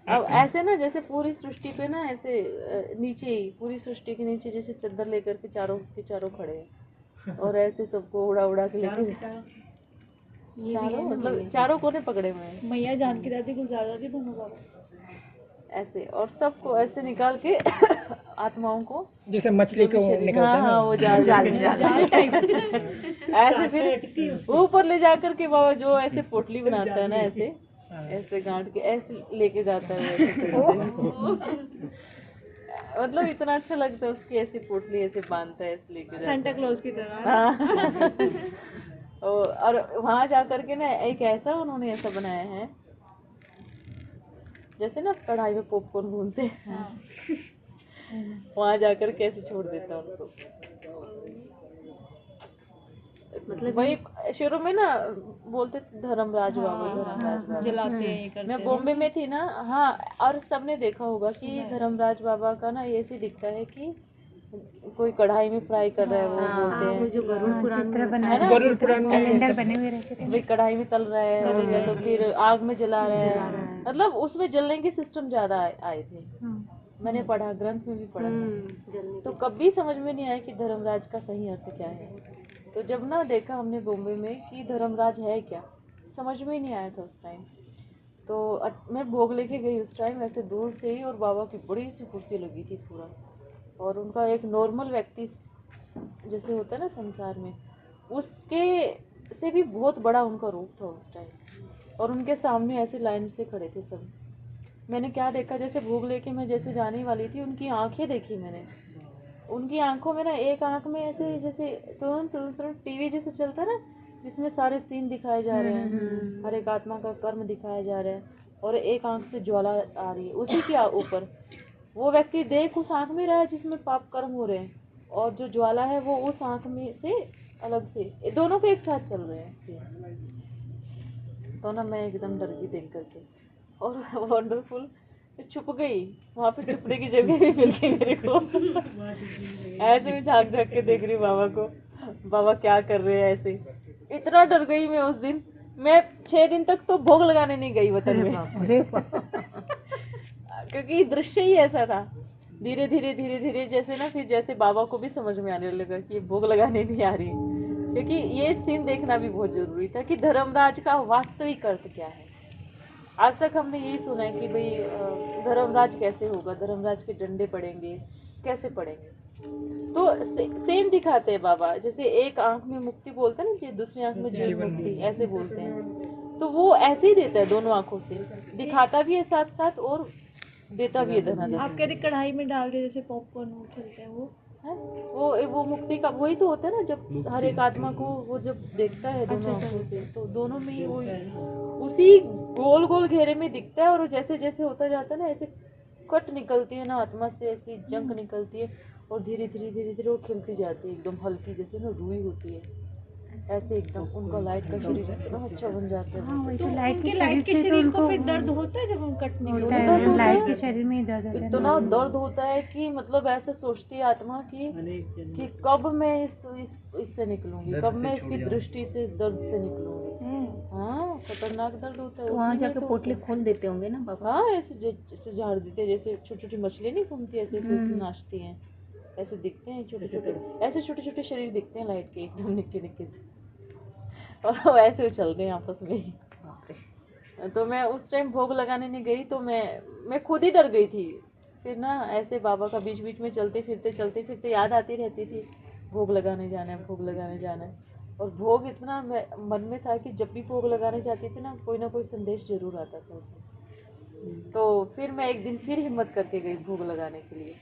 अब ऐसे ना जैसे पूरी सृष्टि पे ना ऐसे नीचे ही पूरी सृष्टि के नीचे जैसे चद्दर लेकर के चारों के चारों खड़े हैं और ऐसे सबको उड़ा उड़ा के लेके चारों मतलब चारों कोने पकड़े हुए हैं। मैया जानकी दादी गुलजार दादी दोनों बाबा ऐसे और सबको ऐसे निकाल के आत्माओं को जैसे मछली को निकलता है हाँ वो जाल ऐसे फिर ऊपर ले जाकर के बाबा जो ऐसे पोटली बनाता है ना ऐसे ऐसे गांठ के ऐसे लेके जाता है वो मतलब इतना अच्छा लगता है उसकी ऐसी पोटली ऐसे बांधता है ऐसे लेके जाता है सेंटा क्लॉज की तरह। और वहां जाकर के ना एक ऐसा उन्होंने ऐसा बनाया है जैसे ना कढ़ाई में पॉपकॉर्न भूनते हैं वहां जाकर कैसे छोड़ देता है उनको। मतलब वही शुरू में ना बोलते थे धर्मराज बाबा धर्मराज बाबा जलाते हैं करते मैं बॉम्बे में थी ना। हाँ और सबने देखा होगा कि धर्मराज बाबा का ना ऐसे दिखता है कि कोई कढ़ाई में फ्राई कर रहा है वो बोलते हैं जो गरुड़ पुराण में कैलेंडर बने हुए रहते थे भाई कढ़ाई में तल रहा है या तो फिर आग में जला रहा है मतलब उसमें जलने के सिस्टम ज्यादा आए थे। मैंने पढ़ा ग्रंथ में भी पढ़ा था तो कभी समझ में नहीं आया कि धर्मराज का सही अर्थ क्या है। तो जब ना देखा हमने बॉम्बे में कि धर्मराज है क्या समझ में ही नहीं आया था उस टाइम। तो मैं भोग लेके गई उस टाइम ऐसे दूर से ही और बाबा की बड़ी सी कुर्सी लगी थी पूरा और उनका एक नॉर्मल व्यक्ति जैसे होता है ना संसार में उसके से भी बहुत बड़ा उनका रूप था उस टाइम और उनके सामने ऐसे लाइन से खड़े थे सब। मैंने क्या देखा जैसे भोग लेके मैं जैसे जाने वाली थी उनकी आंखें देखी मैंने। उनकी आंखों में ना एक आंख में ऐसे जैसे तुरंत टीवी जैसे चलता है ना जिसमें सारे सीन दिखाए जा रहे हैं हर एक आत्मा का कर्म दिखाया जा रहा है और एक आंख से ज्वाला आ रही है उसी के ऊपर वो व्यक्ति देख उस आंख में रहा है जिसमें पाप कर्म हो रहे हैं और जो ज्वाला है वो उस आंख में से अलग से दोनों के एक साथ चल रहे हैं। तो ना मैं एकदम डर गई देख करके और वंडरफुल छुप गई वहाँ पे छुपने की जगह भी मिल गई मेरे को। ऐसे भी झाँक झाँक के देख रही बाबा को बाबा क्या कर रहे हैं ऐसे। इतना डर गई मैं उस दिन मैं 6 दिन तक तो भोग लगाने नहीं गई वतन में क्योंकि दृश्य ही ऐसा था। धीरे धीरे जैसे ना फिर जैसे बाबा को भी समझ में आने लगा कि भोग लगाने नहीं आ रही क्योंकि ये सीन देखना भी बहुत जरूरी था कि धर्मराज का वास्तविक अर्थ क्या है। आज तक हमने यही सुना है कि भाई धर्मराज कैसे होगा धर्मराज के डंडे पड़ेंगे कैसे पड़ेंगे तो सेम दिखाते हैं बाबा जैसे एक आंख में मुक्ति बोलते हैं ना दूसरी आंख में जीवन मुक्ति ऐसे बोलते हैं तो वो ऐसे ही देता है दोनों आंखों से दिखाता भी है साथ साथ और देता भी है धनाधन। आप कहते कढ़ाई में डाल के जैसे पॉपकॉर्न वो चलते हैं वो मुक्ति का वही तो होता है ना जब हर एक आत्मा को वो जब देखता है दोनों आंखों से तो दोनों में ही वो उसी गोल गोल घेरे में दिखता है और जैसे जैसे होता जाता है ना ऐसे कट निकलती है ना आत्मा से ऐसी जंक निकलती है और धीरे धीरे वो खिलती जाती है एकदम हल्की जैसे ना रुई होती है ऐसे एकदम उनका लाइट का शरीर इतना अच्छा बन जाता है। तो लाइट के शरीर को फिर दर्द होता है जब हम कट निकलते लाइट के शरीर में दर्द होता है इतना दर्द होता है कि मतलब ऐसे सोचती है आत्मा कि कब मैं इससे निकलूंगी कब मैं इसकी दृष्टि से दर्द से निकलूंगी। हाँ खतरनाक दर्द होता है। वहाँ जाकर पोटली खोल देते होंगे ना बाबा। हाँ ऐसे झाड़ देते हैं जैसे छोटी छोटी मछली नहीं घूमती ऐसे नाचती हैं ऐसे दिखते हैं छोटे छोटे ऐसे छोटे छोटे शरीर दिखते हैं लाइट के एकदम निक्के निक्के से और ऐसे चल रहे हैं आपस में। तो मैं उस टाइम भोग लगाने नहीं गई तो मैं खुद ही डर गई थी। फिर ना ऐसे बाबा का बीच बीच में चलते फिरते याद आती रहती थी भोग लगाने जाना है और भोग इतना मन में था कि जब भी भोग लगाने जाती थी ना कोई संदेश जरूर आता था उसमें। तो फिर मैं एक दिन फिर हिम्मत करके गई भोग लगाने के लिए।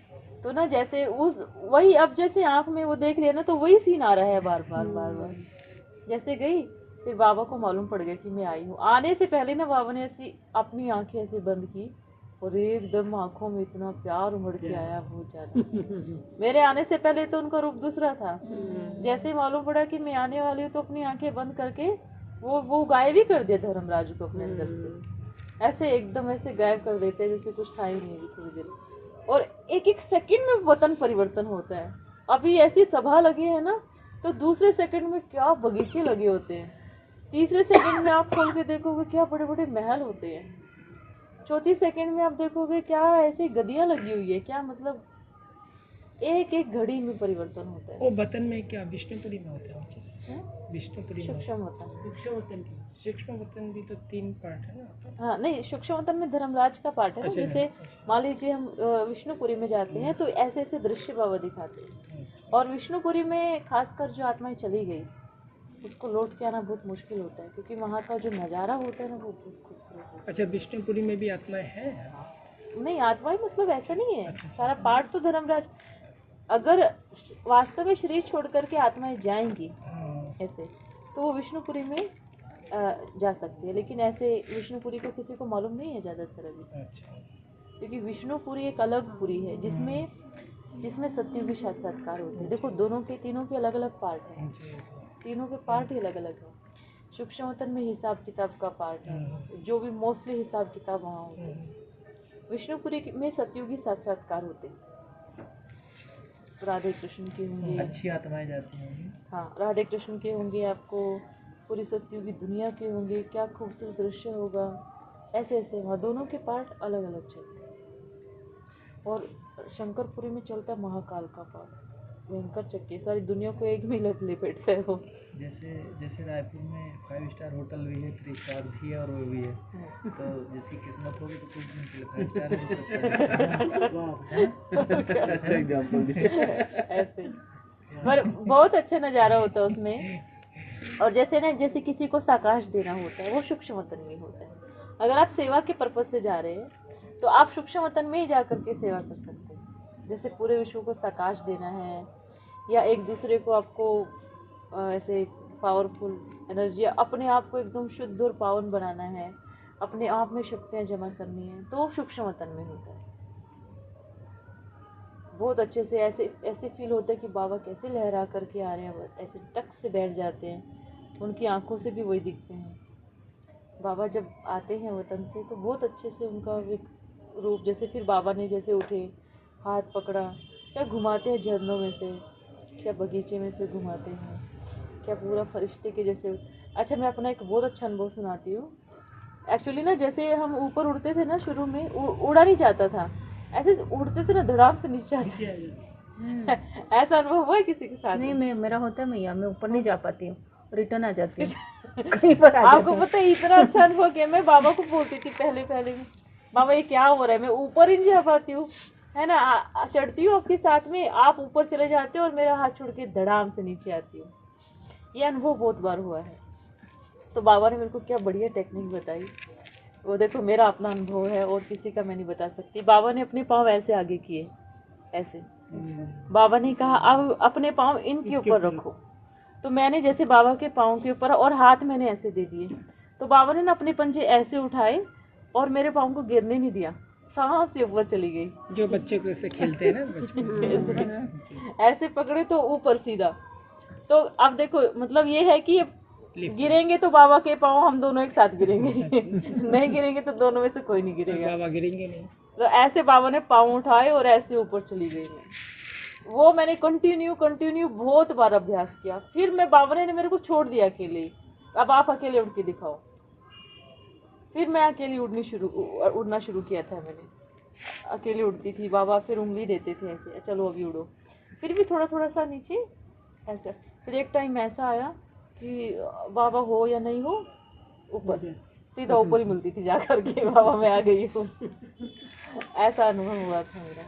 तो ना जैसे वही अब जैसे आंख में वो देख रही है ना तो वही सीन आ रहा है बार बार जैसे गई फिर बाबा को मालूम पड़ गया कि मैं आई हूँ। आने से पहले ना बाबा ने ऐसी अपनी आंखें ऐसे बंद की और एकदम आंखों में इतना प्यार उमड़ के आया बहुत ज्यादा। मेरे आने से पहले तो उनका रूप दूसरा था। जैसे मालूम पड़ा कि मैं आने वाली हूँ तो अपनी आंखें बंद करके वो गायब ही कर दिया धर्मराज को अपने अंदर से ऐसे एकदम ऐसे गायब कर देते जैसे कुछ था ही नहीं थोड़ी देर और एक सेकंड में वतन परिवर्तन होता है। अभी ऐसी सभा लगी है ना तो दूसरे सेकंड में क्या बगीचे लगे होते हैं तीसरे सेकंड में आप खोल के देखोगे क्या बड़े बड़े महल होते हैं। चौथी सेकंड में आप देखोगे क्या ऐसी गदियां लगी हुई है, क्या मतलब एक एक घड़ी में परिवर्तन होता है। वो वतन में क्या विष्णुपुरी में होता है? हैं? विष्णुपुरी में सूक्ष्म वतन। सूक्ष्म वतन भी तो 3 पार्ट है ना? हाँ नहीं, सूक्ष्म वतन में धर्मराज का पार्ट है ना। अच्छा, जैसे अच्छा। मान लीजिए हम विष्णुपुरी में जाते हैं तो ऐसे ऐसे दृश्य बाबा दिखाते हैं, और विष्णुपुरी में खासकर जो आत्माएं चली गई उसको लौट के आना बहुत मुश्किल होता है, क्योंकि वहाँ का जो नज़ारा होता है ना वो बहुत खूबसूरत होता है। अच्छा, विष्णुपुरी में भी आत्माएं हैं? नहीं, आत्माएं मतलब ऐसा नहीं है, सारा पार्ट तो धर्मराज, अगर वास्तव में शरीर छोड़ करके आत्माएं जाएंगी ऐसे तो वो विष्णुपुरी में जा सकती है, लेकिन ऐसे विष्णुपुरी को किसी को मालूम नहीं है ज्यादातर अभी, क्योंकि विष्णुपुरी एक अलग पुरी है जिसमें सत्युगी साक्षात्कार होते हैं। देखो तीनों के अलग अलग पार्ट हैं, तीनों के पार्ट ही अलग अलग है। सूक्ष्म वतन में हिसाब किताब का पार्ट है, जो भी मोस्टली हिसाब किताब वहाँ होते हैं। विष्णुपुरी में सत्युगी साक्षात्कार होते हैं, राधे कृष्ण के होंगे, अच्छी आत्माएं जाती होंगी। हाँ, राधे कृष्ण के होंगे, आपको पूरी सत्युगी दुनिया के होंगे, क्या खूबसूरत दृश्य होगा, ऐसे ऐसे वहाँ दोनों के पार्ट अलग अलग चलते हैं। और शंकरपुरी में चलता है महाकाल का पार्ट, भयंकर चक्की, सारी दुनिया को एक में लपेटता है वो। जैसे रायपुर में 5 स्टार होटल भी है, 3 स्टार भी है और वो भी है, तो जिसकी किस्मत होगी तो कुछ दिन के लिए 5 स्टार है। अच्छा एग्जांपल ऐसे पर बहुत अच्छा नज़ारा होता है उसमें। और जैसे किसी को साकाश देना होता है वो सूक्ष्म वतन में होता है। अगर आप सेवा के पर्पज से जा रहे हैं तो आप सूक्ष्म वतन में ही जा करके सेवा कर सकते हैं। जैसे पूरे विश्व को साकाश देना है, या एक दूसरे को आपको ऐसे पावरफुल एनर्जी, अपने आप को एकदम शुद्ध और पावन बनाना है, अपने आप में शक्तियाँ जमा करनी है, तो सूक्ष्म वतन में होता है। बहुत अच्छे से ऐसे फील होता है कि बाबा कैसे लहरा करके आ रहे हैं, ऐसे टक से बैठ जाते हैं, उनकी आंखों से भी वही दिखते हैं। बाबा जब आते हैं वतन से तो बहुत अच्छे से उनका रूप, जैसे फिर बाबा ने जैसे उठे, हाथ पकड़ा, क्या घुमाते हैं झरनों में से, क्या बगीचे में से घुमाते हैं, क्या पूरा फरिश्ते के जैसे। अच्छा, मैं अपना एक बहुत अच्छा अनुभव सुनाती हूँ। एक्चुअली ना, जैसे हम ऊपर उड़ते थे ना, शुरू में उड़ा नहीं जाता था, ऐसे उड़ते थे ना, धड़ाम से नीचे ऐसा अनुभव हुआ है किसी के साथ? नहीं, मेरा होता है मैया, मैं ऊपर नहीं जा पाती हूँ, रिटर्न आ जाती हूँ। आपको पता है, इतना अच्छा अनुभव किया। मैं बाबा को बोलती थी पहले में, बाबा ये क्या हो रहा है, मैं ऊपर ही नहीं जा पाती हूँ, है ना, चढ़ती हूँ आपके साथ में, आप ऊपर चले जाते हो और मेरा हाथ छोड़ के धड़ाम से नीचे आती हूँ। ये अनुभव बहुत बार हुआ है। तो बाबा ने मेरे को क्या बढ़िया टेक्निक बताई, वो देखो मेरा अपना अनुभव है और किसी का मैं नहीं बता सकती। बाबा ने अपने पाँव ऐसे आगे किए, ऐसे बाबा ने कहा अब अपने पाँव इनके ऊपर रखो, तो मैंने जैसे बाबा के पाँव के ऊपर और हाथ मैंने ऐसे दे दिए, तो बाबा ने ना अपने पंजे ऐसे उठाए और मेरे पाँव को गिरने नहीं दिया, सांस से ऊपर चली गई। जो बच्चे को ऐसे खेलते हैं ना बचपन में, ऐसे पकड़े तो ऊपर सीधा। तो अब देखो मतलब ये है कि गिरेंगे तो बाबा के पाँव हम दोनों एक साथ गिरेंगे नहीं गिरेंगे तो दोनों में से कोई नहीं गिरेगा, बाबा गिरेंगे नहीं। तो ऐसे बाबा ने पाँव उठाए और ऐसे ऊपर चली गई मैं। वो मैंने कंटिन्यू बहुत बार अभ्यास किया। फिर मैं बाबा ने मेरे को छोड़ दिया अकेले, अब आप अकेले उड़ के दिखाओ। फिर मैं अकेली उड़ना शुरू किया था। मैंने अकेले उड़ती थी, बाबा फिर उंगली देते थे ऐसे, चलो अभी उड़ो। फिर भी थोड़ा सा नीचे ऐसा। फिर एक टाइम ऐसा आया कि बाबा हो या नहीं हो, ऊपर सीधा ऊपर ही मिलती थी जाकर के, बाबा मैं आ गई हूँ ऐसा अनुभव हुआ था मेरा।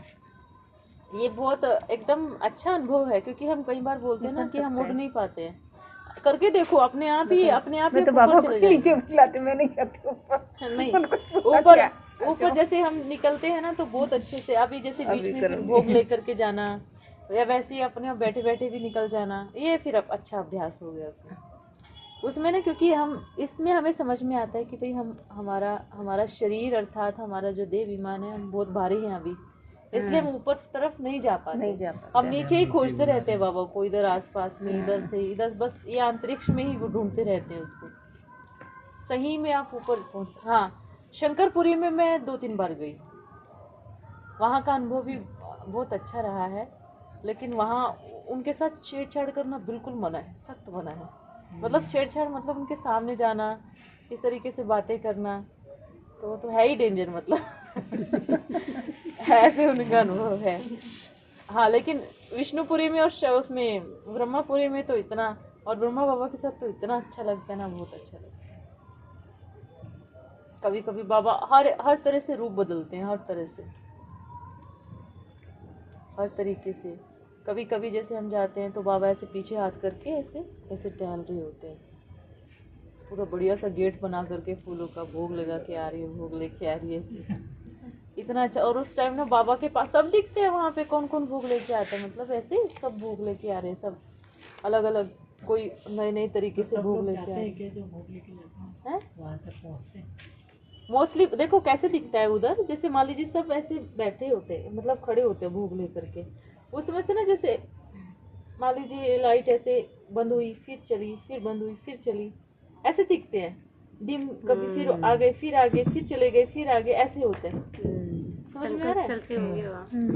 ये बहुत एकदम अच्छा अनुभव है, क्योंकि हम कई बार बोलते हैं ना कि हम उड़ नहीं पाते हैं। करके देखो अपने आप ही मैं तो बाबा को नीचे बुलाती, मैं नहीं जाती ऊपर। नहीं, ऊपर जैसे हम निकलते हैं ना तो बहुत अच्छे से, अभी जैसे बीच में फिर भोग लेकर के जाना, या वैसे ही अपने आप बैठे बैठे भी निकल जाना, ये फिर अब अच्छा अभ्यास हो गया उसमें ना। क्योंकि हम इसमें हमें समझ में आता है कि भाई हमारा शरीर अर्थात हमारा जो देह विमान है, हम बहुत भारी हैं अभी, इसलिए हम ऊपर तरफ नहीं जा पाते। हम नीचे ही खोजते रहते हैं बाबा को, इधर आसपास में, इधर से इधर, बस ये अंतरिक्ष में ही वो ढूंढते रहते हैं उसको। सही में आप ऊपर पहुंच। हाँ, शंकरपुरी में मैं 2-3 बार गई, वहाँ का अनुभव भी बहुत अच्छा रहा है। लेकिन वहाँ उनके साथ छेड़छाड़ करना बिल्कुल मना है, सख्त मना है। मतलब छेड़छाड़ मतलब उनके सामने जाना, इस तरीके से बातें करना, तो वो तो है ही डेंजर मतलब ऐसे उनका अनुभव है। हाँ, लेकिन विष्णुपुरी में और उसमें ब्रह्मापुरी में तो इतना, और ब्रह्मा बाबा के साथ तो इतना अच्छा लगता है ना, बहुत अच्छा लगता है। कभी कभी बाबा हर तरह से रूप बदलते हैं, हर तरह से, हर तरीके से। कभी कभी जैसे हम जाते हैं तो बाबा ऐसे पीछे हाथ करके ऐसे ऐसे टहल रहे होते हैं, पूरा बढ़िया सा गेट बना करके फूलों का भोग लगा के आ रही है, भोग लेके आ रही है, इतना अच्छा। और उस टाइम ना बाबा के पास सब दिखते हैं वहाँ पे, कौन कौन भोग लेके आता है, मतलब ऐसे सब भोग लेके आ रहे हैं, सब अलग अलग, कोई नए नए तरीके से भोग लेके आ रहे हैं। वहाँ तक पहुँचते हैं। मोस्टली देखो कैसे दिखता है उधर, जैसे मान लीजिए सब ऐसे बैठे होते हैं, मतलब खड़े होते हैं भोग लेकर के, उसमें से ना जैसे मान लीजिए लाइट ऐसे बंद हुई, फिर चली, फिर बंद हुई, फिर चली, ऐसे दिखते हैं डिम, कभी फिर आ गए, फिर चले गए, फिर आगे, ऐसे होते हैं। समझ में आ रहा है?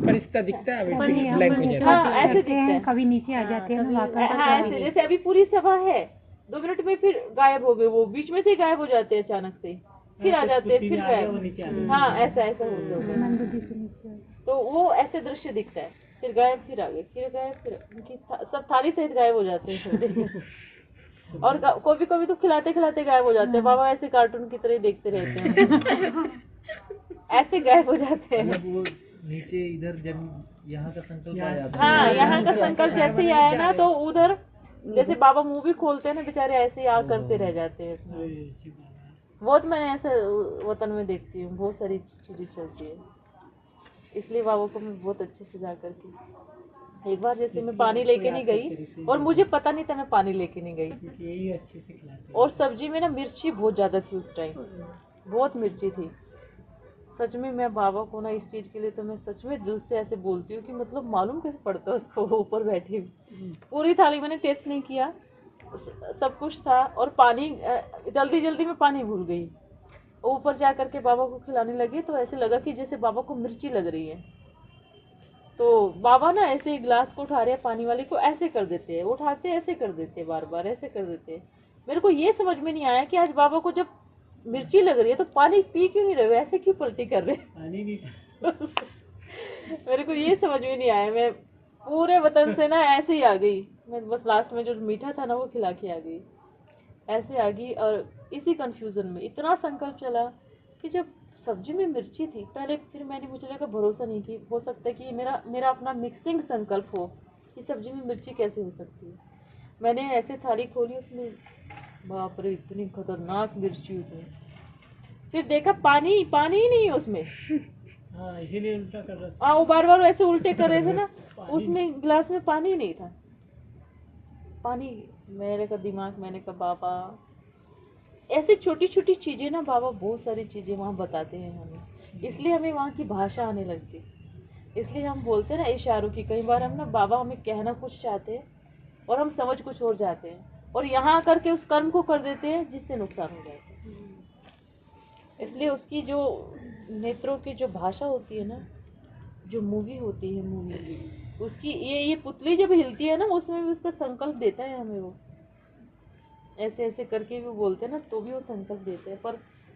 फरिश्ता दिखता है, पर ये ब्लैक हो जाता है। हाँ, ऐसे दिखते हैं। कभी नीचे आ जाते हैं वापस। हाँ, ऐसे जैसे अभी पूरी सभा है, 2 मिनट में फिर गायब हो गए, वो बीच में से गायब हो जाते हैं अचानक से, फिर आ जाते हैं, फिर गायब। हाँ, ऐसा ऐसा होता है। मंदबुद्धि से नीचे आ जाते तो वो ऐसे दृश्य दिखता है, फिर गायब, फिर आगे, फिर गायब, फिर उनकी सब थाली सहित गायब हो जाते हैं सब। और कभी कभी तो खिलाते खिलाते गायब हो जाते हैं, बाबा ऐसे कार्टून की तरह देखते रहते हैं ऐसे गायब हो जाते हैं। मतलब वो नीचे इधर जब यहाँ का संकल्प आ जाता है। हाँ, यहाँ का संकल्प जैसे ही आया ना, तो उधर जैसे बाबा मुंह भी खोलते हैं ना, बेचारे ऐसे ही आ करते रह जाते हैं। बहुत मैंने ऐसे वतन में देखती हूँ, बहुत सारी चीजें चलती है, इसलिए बाबा को मैं बहुत अच्छे से जा करके, एक बार जैसे मैं पानी लेके नहीं गई, और मुझे पता नहीं था मैं पानी लेके नहीं गई, और सब्जी में ना मिर्ची बहुत ज्यादा थी उस टाइम, बहुत मिर्ची थी। सच में मैं बाबा को ना इस चीज के लिए तो मैं सच में दिल से ऐसे बोलती हूँ कि मतलब मालूम कैसे पड़ता है उसको, ऊपर बैठी हुई पूरी थाली मैंने टेस्ट नहीं किया, सब कुछ था, और पानी जल्दी जल्दी में पानी भूल गई, ऊपर जा करके बाबा को खिलाने लगी तो ऐसे लगा कि जैसे बाबा को मिर्ची लग रही है। तो बाबा ना ऐसे गिलास को उठा रहे हैं, पानी वाले को ऐसे कर देते हैं, उठाते ऐसे कर देते हैं, बार बार ऐसे कर देते हैं। मेरे को ये समझ में नहीं आया कि आज बाबा को जब मिर्ची लग रही है तो पानी पी क्यों नहीं रहे, ऐसे क्यों पलटी कर रहे पानी भी मेरे को ये समझ में नहीं आया। मैं पूरे वतन से ना ऐसे ही आ गई, मैं बस लास्ट में जो मीठा था ना वो खिला के आ गई, ऐसे आ गई। और इसी कंफ्यूजन में इतना संकल्प चला कि जब सब्जी में मिर्ची थी पहले, फिर मुझे लगा भरोसा नहीं कि हो सकता है कि मेरा अपना मिक्सिंग संकल्प हो कि सब्जी में मिर्ची कैसे हो सकती है। मैंने ऐसे थाली खोली, उसमें बाप रे इतनी खतरनाक मिर्ची उसमें, फिर देखा पानी ही नहीं है उसमें। हाँ, इसीलिए उल्टा कर रहा हाँ, वो बार बार ऐसे उल्टे कर रहे थे ना, उसमें गिलास में पानी नहीं था, पानी। मेरे का दिमाग, मैंने कहा बाबा ऐसे छोटी छोटी चीजें ना, बाबा बहुत सारी चीजें वहाँ बताते हैं हमें, इसलिए हमें वहाँ की भाषा आने लगती, इसलिए हम बोलते हैं ना इशारों की। कई बार हम ना, बाबा हमें कहना कुछ चाहते हैं और हम समझ कुछ और जाते हैं, और यहाँ करके उस कर्म को कर देते हैं जिससे नुकसान हो जाता है। इसलिए उसकी जो नेत्रों की जो भाषा होती है ना, जो मूवी होती है, मूवी उसकी ये पुतली जब हिलती है ना, उसमें भी उसका संकल्प देता है हमें, वो ऐसे ऐसे करके भी बोलते हैं ना, तो भी वो संकल्प देते हैं, पर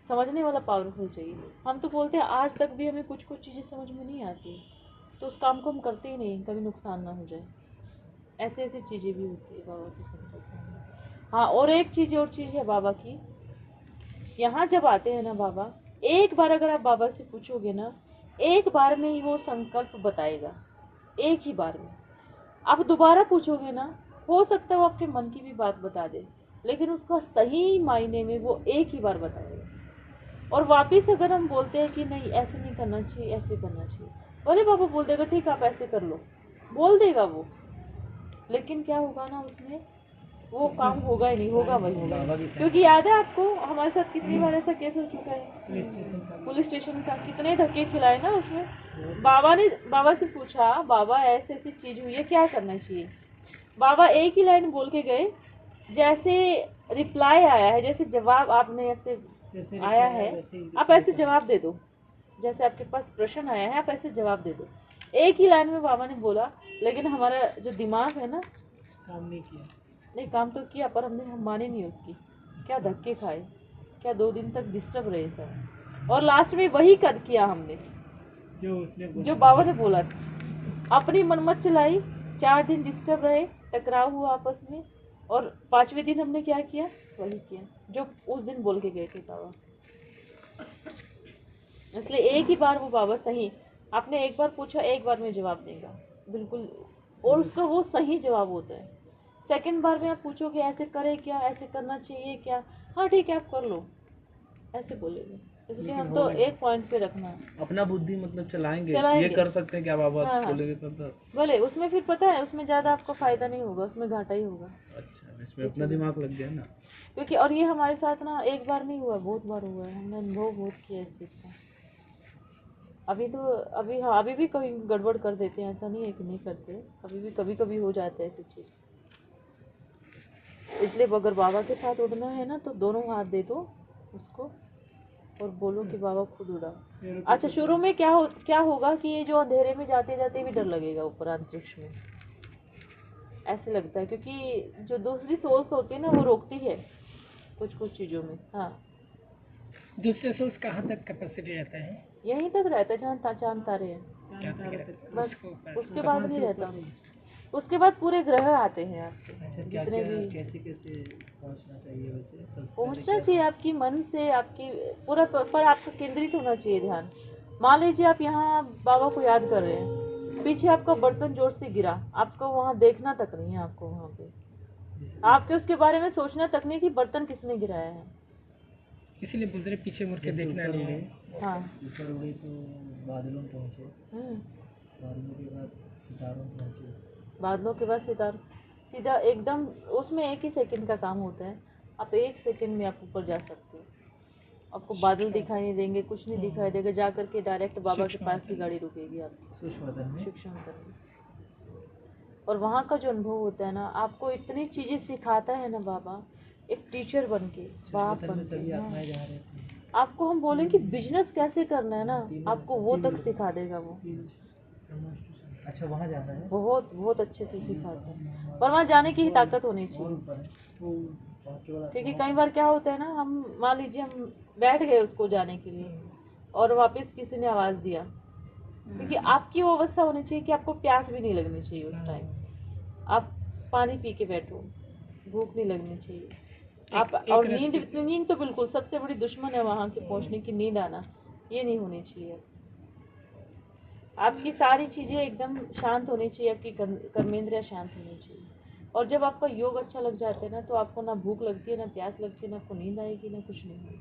समझने वाला पावरफुल चाहिए। हम तो बोलते हैं, आज तक भी हमें कुछ कुछ चीजें समझ में नहीं आती, तो उस काम को हम करते ही नहीं, कभी नुकसान ना हो जाए, ऐसे ऐसी चीजें भी होती है बाबा के संकल्प में। हाँ, और एक चीज है बाबा की, यहाँ जब आते हैं ना बाबा, एक बार अगर आप बाबा से पूछोगे ना, एक बार में ही वो संकल्प बताएगा, एक ही बार में। आप दोबारा पूछोगे ना, हो सकता है वो आपके मन की भी बात बता दे, लेकिन उसका सही मायने में वो एक ही बार बताएगा। और वापिस अगर हम बोलते हैं कि नहीं ऐसे नहीं करना चाहिए, ऐसे करना चाहिए, बोले बाबा बोल देगा ठीक आप ऐसे कर लो, बोल देगा वो, लेकिन क्या होगा ना, उसमें वो काम होगा ही नहीं, होगा वही होगा। क्योंकि याद है आपको हमारे साथ कितनी बार ऐसा केस हो चुका है, पुलिस स्टेशन का, कितने धक्के खिलाए ना उसमें। बाबा से पूछा, बाबा ऐसे ऐसी चीज हुई है, क्या करना चाहिए। बाबा एक ही लाइन बोल के गए, जैसे रिप्लाई आया है, जैसे जवाब आपने ऐसे आया है, आप ऐसे जवाब दे दो, जैसे आपके पास प्रश्न आया है आप ऐसे जवाब दे दो। एक ही लाइन में बाबा ने बोला, लेकिन हमारा जो दिमाग है ना, काम नहीं किया। नहीं, काम तो किया, पर हम माने नहीं उसकी, क्या धक्के खाए, क्या 2 दिन तक डिस्टर्ब रहे सब। और लास्ट में वही कर किया हमने जो उसने जो बाबा ने बोला था। अपनी मनमत चलाई, 4 दिन डिस्टर्ब रहे, टकराव हुआ आपस में, और 5वें दिन हमने क्या किया, वही किया जो उस दिन बोल के गए थे बाबा। इसलिए एक ही बार वो बाबा सही, आपने एक बार पूछा, एक बार में जवाब देगा बिल्कुल, और उसका वो सही जवाब होता है। सेकंड बार में आप पूछोगे ऐसे करे क्या, ऐसे करना चाहिए क्या, हाँ ठीक है आप कर लो, ऐसे बोलेंगे। इसलिए हम तो एक पॉइंट पे रखना है, अपना बुद्धि मतलब चलाएंगे, ये चलाएंगे। कर सकते हैं क्या बाबा, हाँ, हाँ। बोलेंगे तो बोले उसमें फिर पता है उसमें ज्यादा आपको फायदा नहीं होगा, उसमें घाटा ही होगा। अच्छा, इसमें अपना दिमाग लग गया ना। क्योंकि और ये हमारे साथ ना एक बार नहीं हुआ, बहुत बार हुआ है, हमने अनुभव बहुत किया इस चीज का। अभी भी कभी गड़बड़ कर देते हैं, ऐसा नहीं है कि नहीं करते, अभी भी कभी कभी हो जाता है ऐसी चीज। इसलिए अगर बाबा के साथ उड़ना है ना तो दोनों हाथ दे दो उसको और बोलो कि बाबा खुद उड़ा। अच्छा, शुरू में क्या होगा कि ये जो अंधेरे में जाते जाते भी डर लगेगा ऊपर अंतरिक्ष में, ऐसे लगता है, क्योंकि जो दूसरी सोल्स होती है ना वो रोकती है कुछ चीजों में। हाँ, दूसरे सोर्स कहाँ तक कैपेसिटी रहता है? यहीं तक रहता है जहाँ चांद तारे हैं, बस उसके बाद नहीं रहता। उसके बाद पूरे ग्रह आते हैं आपके, जितने भी कैसे पहुँचना चाहिए वैसे? पहुंचना चाहिए आपकी मन से, आपकी पूरा पर आपका केंद्रित होना चाहिए ध्यान। मान लीजिए आप यहाँ बाबा को याद कर रहे हैं, पीछे आपका बर्तन जोर से गिरा, आपको वहाँ देखना तक नहीं है, आपको वहाँ पे आपके उसके बारे में सोचना तक नहीं कि बर्तन किसने गिराया है। इसीलिए बोल रहे पीछे मुड़ के देखना नहीं है। हाँ, ऊपर उड़े तो बादलों में पहुँचे, बादलों के बाद सितारों में पहुँचे, बादलों के बाद सितार सीधा एकदम, उसमें एक ही सेकंड का काम होता है, आप 1 सेकंड में आप ऊपर जा सकते हो। आपको बादल दिखाई नहीं देंगे, कुछ नहीं दिखाई देगा, जा करके डायरेक्ट बाबा के पास ही गाड़ी रुकेगी आपकी सूक्ष्म में। और वहाँ का जो अनुभव होता है ना, आपको इतनी चीजें सिखाता है ना बाबा, एक टीचर बन के, बाप बन के। आपको हम बोलें कि बिजनेस कैसे करना है ना, आपको वो तक सिखा देगा वो। अच्छा, वहाँ जाना है, बहुत बहुत अच्छे से सिखाता है, पर वहाँ जाने की ही ताकत होनी चाहिए। क्योंकि कई बार क्या होता है ना, हम मान लीजिए हम बैठ गए उसको जाने के लिए और वापस किसी ने आवाज दिया, क्योंकि आपकी वो अवस्था होनी चाहिए कि आपको प्यास भी नहीं लगनी चाहिए उस टाइम, आप पानी पी के बैठो, भूख नहीं लगनी चाहिए आप। और नींद तो बिल्कुल सबसे बड़ी दुश्मन है वहां के पहुंचने की, नींद आना ये नहीं होनी चाहिए। आपकी सारी चीजें एकदम शांत होनी चाहिए, आपकी कर्मेंद्रियां शांत होनी चाहिए। और जब आपका योग अच्छा लग जाता है ना, तो आपको ना भूख लगती है, ना प्यास लगती है, ना आपको नींद आएगी, ना कुछ नहीं होगा,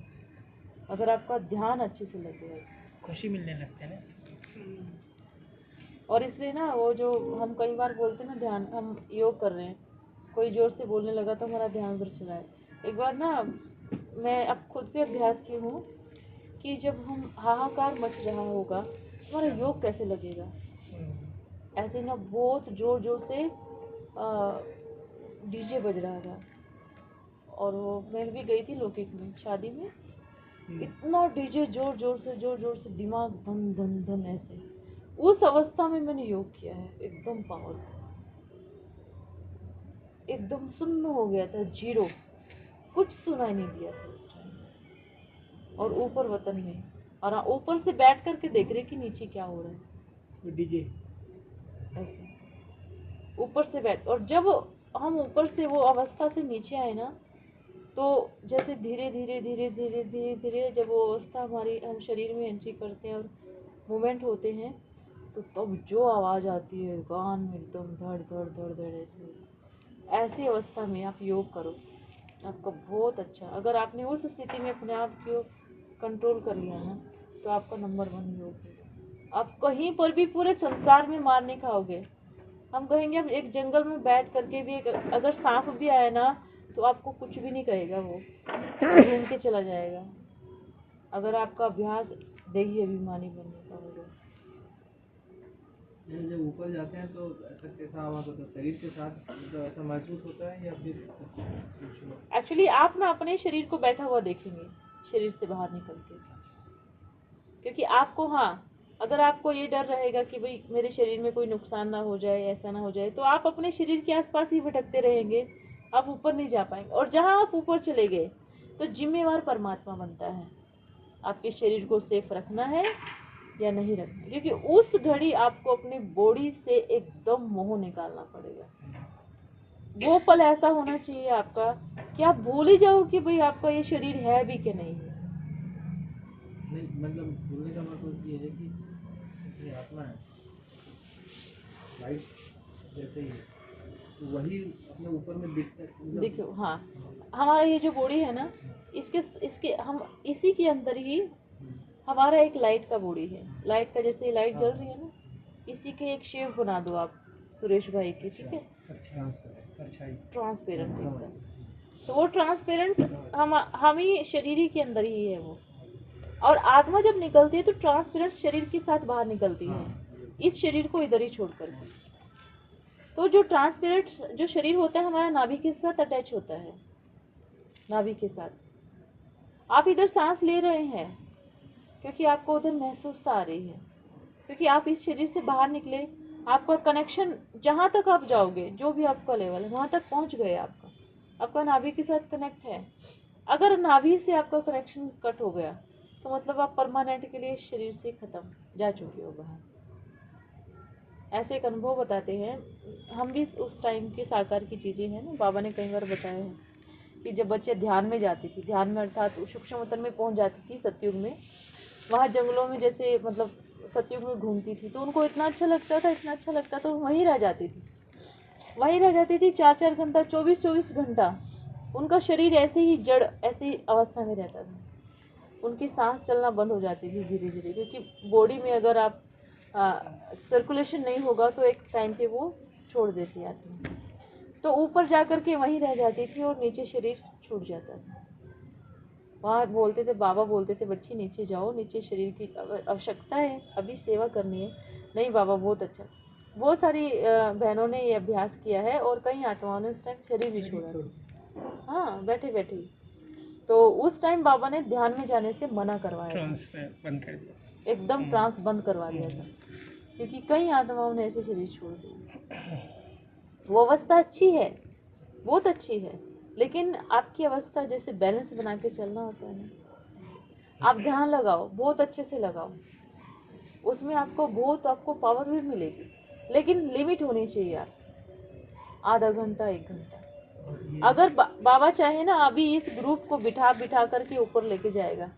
अगर आपका ध्यान अच्छे से लगेगा, खुशी मिलने लगता है ना। और इसलिए ना वो जो हम कई बार बोलते हैं ना, ध्यान हम योग कर रहे हैं, कोई जोर से बोलने लगा तो हमारा ध्यान उधर चला है। एक बार ना मैं अब खुद पे अभ्यास की हूँ कि जब हम हाहाकार मच रहा होगा हमारा योग कैसे लगेगा, ऐसे ना बहुत जोर जोर से डीजे बज रहा था, और वो मैं भी गई थी लौकिक में शादी में, इतना डीजे जोर जोर से दिमाग धन धन धन ऐसे, उस अवस्था में मैंने योग किया है, एकदम पावरफुल, एकदम सुन्न हो गया था, जीरो, कुछ सुनाई नहीं दिया था उस टाइम। और ऊपर वतन में, और ऊपर से बैठ करके देख रहे कि नीचे क्या हो रहा है, डीजे ऐसे ऊपर से बैठ। और जब हम ऊपर से वो अवस्था से नीचे आए ना, तो जैसे धीरे धीरे धीरे धीरे धीरे धीरे जब वो अवस्था हमारी, हम शरीर में एंट्री करते हैं और मूवमेंट होते हैं, तो तब जो आवाज आती है कान में एकदम धड़ धड़ धड़ धड़ ऐसी अवस्था में आप योग करो, आपका बहुत अच्छा। अगर आपने उस स्थिति में अपने आप को कंट्रोल कर लिया ना, तो आपका नंबर 1 योग है। आप कहीं पर भी पूरे संसार में मार नहीं खाओगे। हम कहेंगे अब एक जंगल में बैठ करके भी अगर सांप भी आए ना, तो आपको कुछ भी नहीं कहेगा, वो घूम के चला जाएगा, अगर आपका अभ्यास देही अभिमानी बनने का होगा। जब ऊपर जाते हैं तो ऐसा कैसा आवाज होता है, शरीर के साथ तो ऐसा महसूस होता है या फिर एक्चुअली आप ना अपने शरीर को बैठा हुआ देखेंगे, शरीर से बाहर निकल के, क्योंकि आपको, हाँ, अगर आपको ये डर रहेगा कि भाई मेरे शरीर में कोई नुकसान ना हो जाए, ऐसा ना हो जाए, तो आप अपने शरीर के आसपास ही भटकते रहेंगे, आप ऊपर नहीं जा पाएंगे। और जहाँ आप ऊपर चले गए तो जिम्मेवार परमात्मा बनता है, आपके शरीर को सेफ रखना है या नहीं रखना, क्योंकि उस घड़ी आपको अपनी बॉडी से एकदम मोह निकालना पड़ेगा। वो पल ऐसा होना चाहिए आपका कि आप भूल ही जाओ कि भाई आपका ये शरीर है भी कि नहीं है। नहीं, मतलब बोलने का मतलब ये है कि ये आत्मा है, लाइट जैसे ही है, तो वही अपने ऊपर में दिखता है, मतलब देखो, हाँ, हमारा ये जो बॉडी है ना, इसके हम इसी के अंदर ही हमारा एक लाइट का बॉडी है। लाइट का जैसे लाइट जल रही है ना, इसी के एक शेप बना दो आप सुरेश भाई की, ठीक है, ट्रांसपेरेंट एकदम। तो वो ट्रांसपेरेंट हम ही शरीर ही के अंदर ही है वो। और आत्मा जब निकलती है तो ट्रांसपेरेंट शरीर के साथ बाहर निकलती है, इस शरीर को इधर ही छोड़ करके। तो जो ट्रांसपेरेंट जो शरीर होता है हमारा नाभि के साथ अटैच होता है, नाभि के साथ। आप इधर सांस ले रहे हैं क्योंकि आपको उधर महसूसता आ रही है, क्योंकि आप इस शरीर से बाहर निकले, आपका कनेक्शन जहां तक आप जाओगे, जो भी आपका लेवल है वहां तक पहुंच गए, आपका नाभि के साथ कनेक्ट है। अगर नाभि से आपका कनेक्शन कट हो गया तो मतलब आप परमानेंट के लिए शरीर से खत्म जा चुके हो बाहर। ऐसे एक अनुभव बताते हैं, हम भी उस टाइम के साकार की चीजें हैं ना, बाबा ने कई बार बताया है कि जब बच्चे ध्यान में जाती थी, ध्यान में अर्थात सूक्ष्म वतन में पहुंच जाती थी सतयुग में, वहाँ जंगलों में जैसे मतलब सतयुग में घूमती थी, तो उनको इतना अच्छा लगता था, इतना अच्छा लगता था, वहीं रह जाती थी, वहीं रह जाती थी 4-4 घंटा, 24-24 घंटा। उनका शरीर ऐसे ही जड़, ऐसी अवस्था में रहता था। उनकी सांस चलना बंद हो जाती थी धीरे धीरे, क्योंकि बॉडी में अगर आप सर्कुलेशन नहीं होगा तो एक टाइम पे वो छोड़ देती आत्मा। तो ऊपर जाकर के वहीं रह जाती थी और नीचे शरीर छूट जाता था। वहाँ बोलते थे, बाबा बोलते थे, बच्ची नीचे जाओ, नीचे शरीर की आवश्यकता है, अभी सेवा करनी है। नहीं बाबा, बहुत अच्छा। बहुत सारी बहनों ने ये अभ्यास किया है और कई आत्माओं ने उस टाइम शरीर भी छोड़ा, हाँ, बैठे बैठे। तो उस टाइम बाबा ने ध्यान में जाने से मना करवाया था, एकदम ट्रांस बंद करवा दिया था, क्योंकि कई आत्माओं ने ऐसे शरीर छोड़ दिए। वो अवस्था अच्छी है, बहुत अच्छी है, लेकिन आपकी अवस्था जैसे बैलेंस बना के चलना होता है ना। आप ध्यान लगाओ, बहुत अच्छे से लगाओ, उसमें आपको पावर भी मिलेगी, लेकिन लिमिट होनी चाहिए। आप आधा घंटा, 1 घंटा, अगर बाबा चाहे ना अभी इस ग्रुप को बिठा करके ऊपर लेके जाएगा।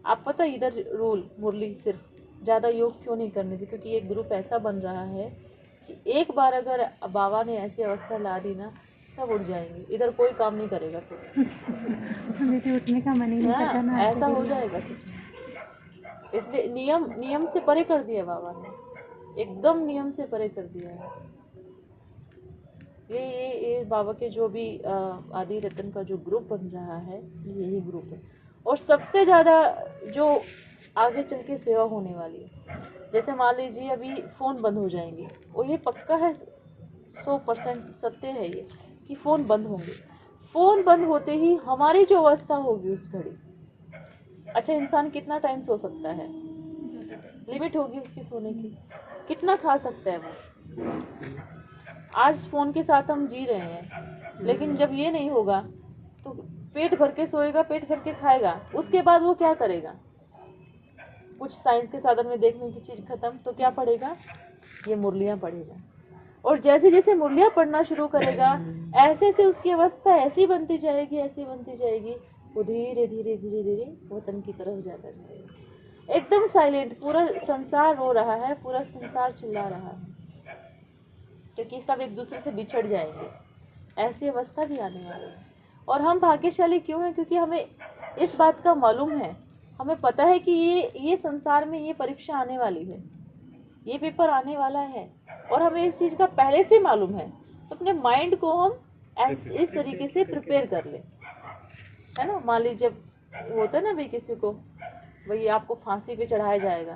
आप पता इधर रूल मुरली सिर्फ ज्यादा योग क्यों नहीं करने दी, क्योंकि ये ग्रुप ऐसा बन रहा है कि एक बार अगर बाबा ने ऐसी अवस्था ला दी ना, सब उठ जाएंगे, इधर कोई काम नहीं करेगा फिर। हमें तो उठने का मन ही नहीं करता ना, ऐसा हो जाएगा कुछ। इसलिए नियम से परे कर दिया बाबा ने, एकदम नियम से परे कर दिया है। ये बाबा के जो भी आदि रतन का जो ग्रुप बन रहा है, यही ग्रुप है। और सबसे ज्यादा जो आगे चल के सेवा होने वाली है, जैसे मान लीजिए अभी फोन बंद हो जाएंगे, और ये पक्का है, 100% सत्य है ये कि फोन बंद होंगे। फोन बंद होते ही हमारी जो अवस्था होगी उस घड़ी, अच्छा, इंसान कितना टाइम सो सकता है, लिमिट होगी उसकी सोने की, कितना खा सकता है वो। आज फोन के साथ हम जी रहे हैं, लेकिन जब ये नहीं होगा तो पेट भर के सोएगा, पेट भर के खाएगा, उसके बाद वो क्या करेगा? कुछ साइंस के साधन में देखने की चीज खत्म, तो क्या पढ़ेगा? ये मुरलियां पढ़ेगा। और जैसे जैसे मुरलियां पढ़ना शुरू करेगा, ऐसे से उसकी अवस्था ऐसी बनती जाएगी, ऐसी बनती जाएगी, वो धीरे धीरे धीरे धीरे वतन की तरफ जाता जाएगा। एकदम साइलेंट, पूरा संसार रो रहा है, पूरा संसार चिल्ला रहा है, क्योंकि सब एक दूसरे से बिछड़ जाएंगे। ऐसी अवस्था भी आने वाली है। और हम भाग्यशाली क्यों हैं? क्योंकि हमें इस बात का मालूम है, हमें पता है कि ये संसार में ये परीक्षा आने वाली है, ये पेपर आने वाला है, और हमें इस चीज का पहले से मालूम है। तो अपने माइंड को हम इस तरीके से प्रिपेयर कर ले, है ना। मान लीजिए जब होता है ना भाई, किसी को भाई आपको फांसी पे चढ़ाया जाएगा,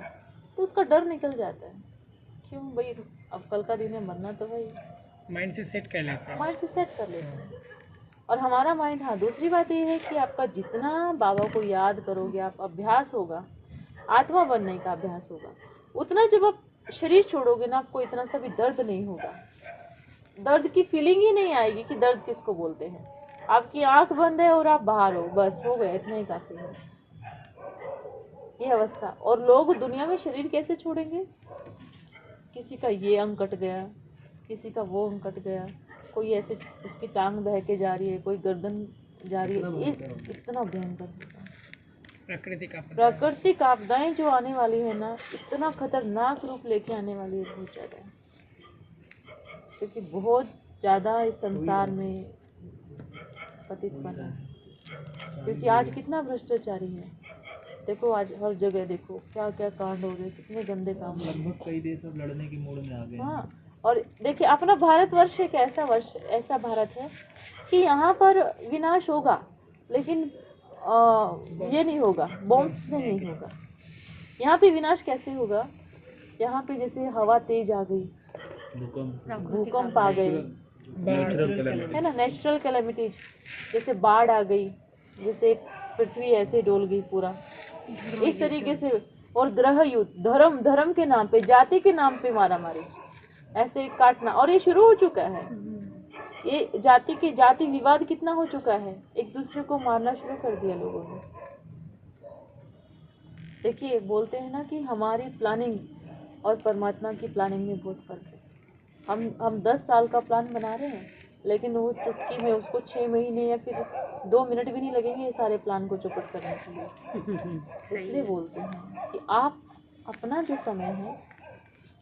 तो उसका डर निकल जाता है। क्यों भाई, अब कल का दिन है, मरना तो भाई, माइंड से सेट कर लेते हैं, माइंड से सेट कर लेते हैं। और हमारा माइंड, हाँ, दूसरी बात ये है कि आपका जितना बाबा को याद करोगे, आप अभ्यास होगा, आत्मा बनने का अभ्यास होगा, उतना जब आप शरीर छोड़ोगे ना, आपको इतना सा भी दर्द नहीं होगा, दर्द की फीलिंग ही नहीं आएगी कि दर्द किसको बोलते हैं। आपकी आंख बंद है और आप बाहर हो, बस हो गया, इतना ही काफी है। ये अवस्था। और लोग दुनिया में शरीर कैसे छोड़ेंगे? किसी का ये अंग कट गया, किसी का वो अंग कट गया, कोई ऐसे उसकी टांग बह के जा रही है, कोई गर्दन जा रही है। इतना भयंकर होता है। प्राकृतिक आपदाएं जो आने वाली है ना, इतना खतरनाक रूप लेके आने वाली है, बहुत ज्यादा। क्योंकि बहुत ज्यादा इस संसार में पतितपना है। क्योंकि आज कितना भ्रष्टाचारी है, देखो आज हर जगह देखो क्या क्या कांड हो रहे, कितने गंदे काम हो रहे। लगभग कई देश अब लड़ने की मूड में आ गए हैं। हाँ, और देखिए अपना भारतवर्ष एक ऐसा भारत है कि यहाँ पर विनाश होगा, लेकिन ये नहीं होगा, बॉम्ब से नहीं होगा। यहाँ पे विनाश कैसे होगा? यहाँ पे जैसे हवा तेज आ गई, भूकंप आ गए, है ना, नेचुरल कैलेमिटीज, जैसे बाढ़ आ गई, जैसे पृथ्वी ऐसे डोल गई पूरा, इस तरीके से। और ग्रह युद्ध, धर्म के नाम पे, जाति के नाम पे मारा मारी, ऐसे काटना, और ये शुरू हो चुका है। ये जाति विवाद कितना हो चुका है, एक दूसरे को मारना शुरू कर दिया लोगों ने। देखिए बोलते हैं ना कि हमारी प्लानिंग और परमात्मा की प्लानिंग में बहुत फर्क है। हम 10 साल का प्लान बना रहे हैं, लेकिन वो चुटकी में उसको 6 महीने या फिर 2 मिनट भी नहीं लगेंगे ये सारे प्लान को चौपट करने के लिए। इसलिए बोलते हैं कि आप अपना जो समय है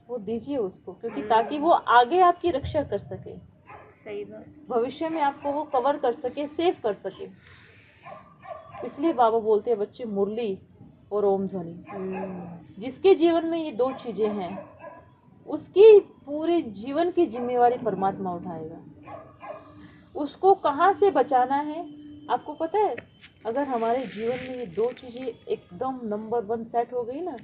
वो दीजिए उसको, क्योंकि ताकि वो आगे आपकी रक्षा कर सके, सही बात। भविष्य में आपको वो कवर कर सके, सेव कर सके। इसलिए बाबा बोलते हैं बच्चे मुरली और ओम ध्वनि। जिसके जीवन में ये 2 चीजें हैं, उसकी पूरे जीवन की जिम्मेवारी परमात्मा उठाएगा। उसको कहाँ से बचाना है आपको पता है? अगर हमारे जीवन में ये 2 चीजें एकदम नंबर 1 सेट हो गई ना,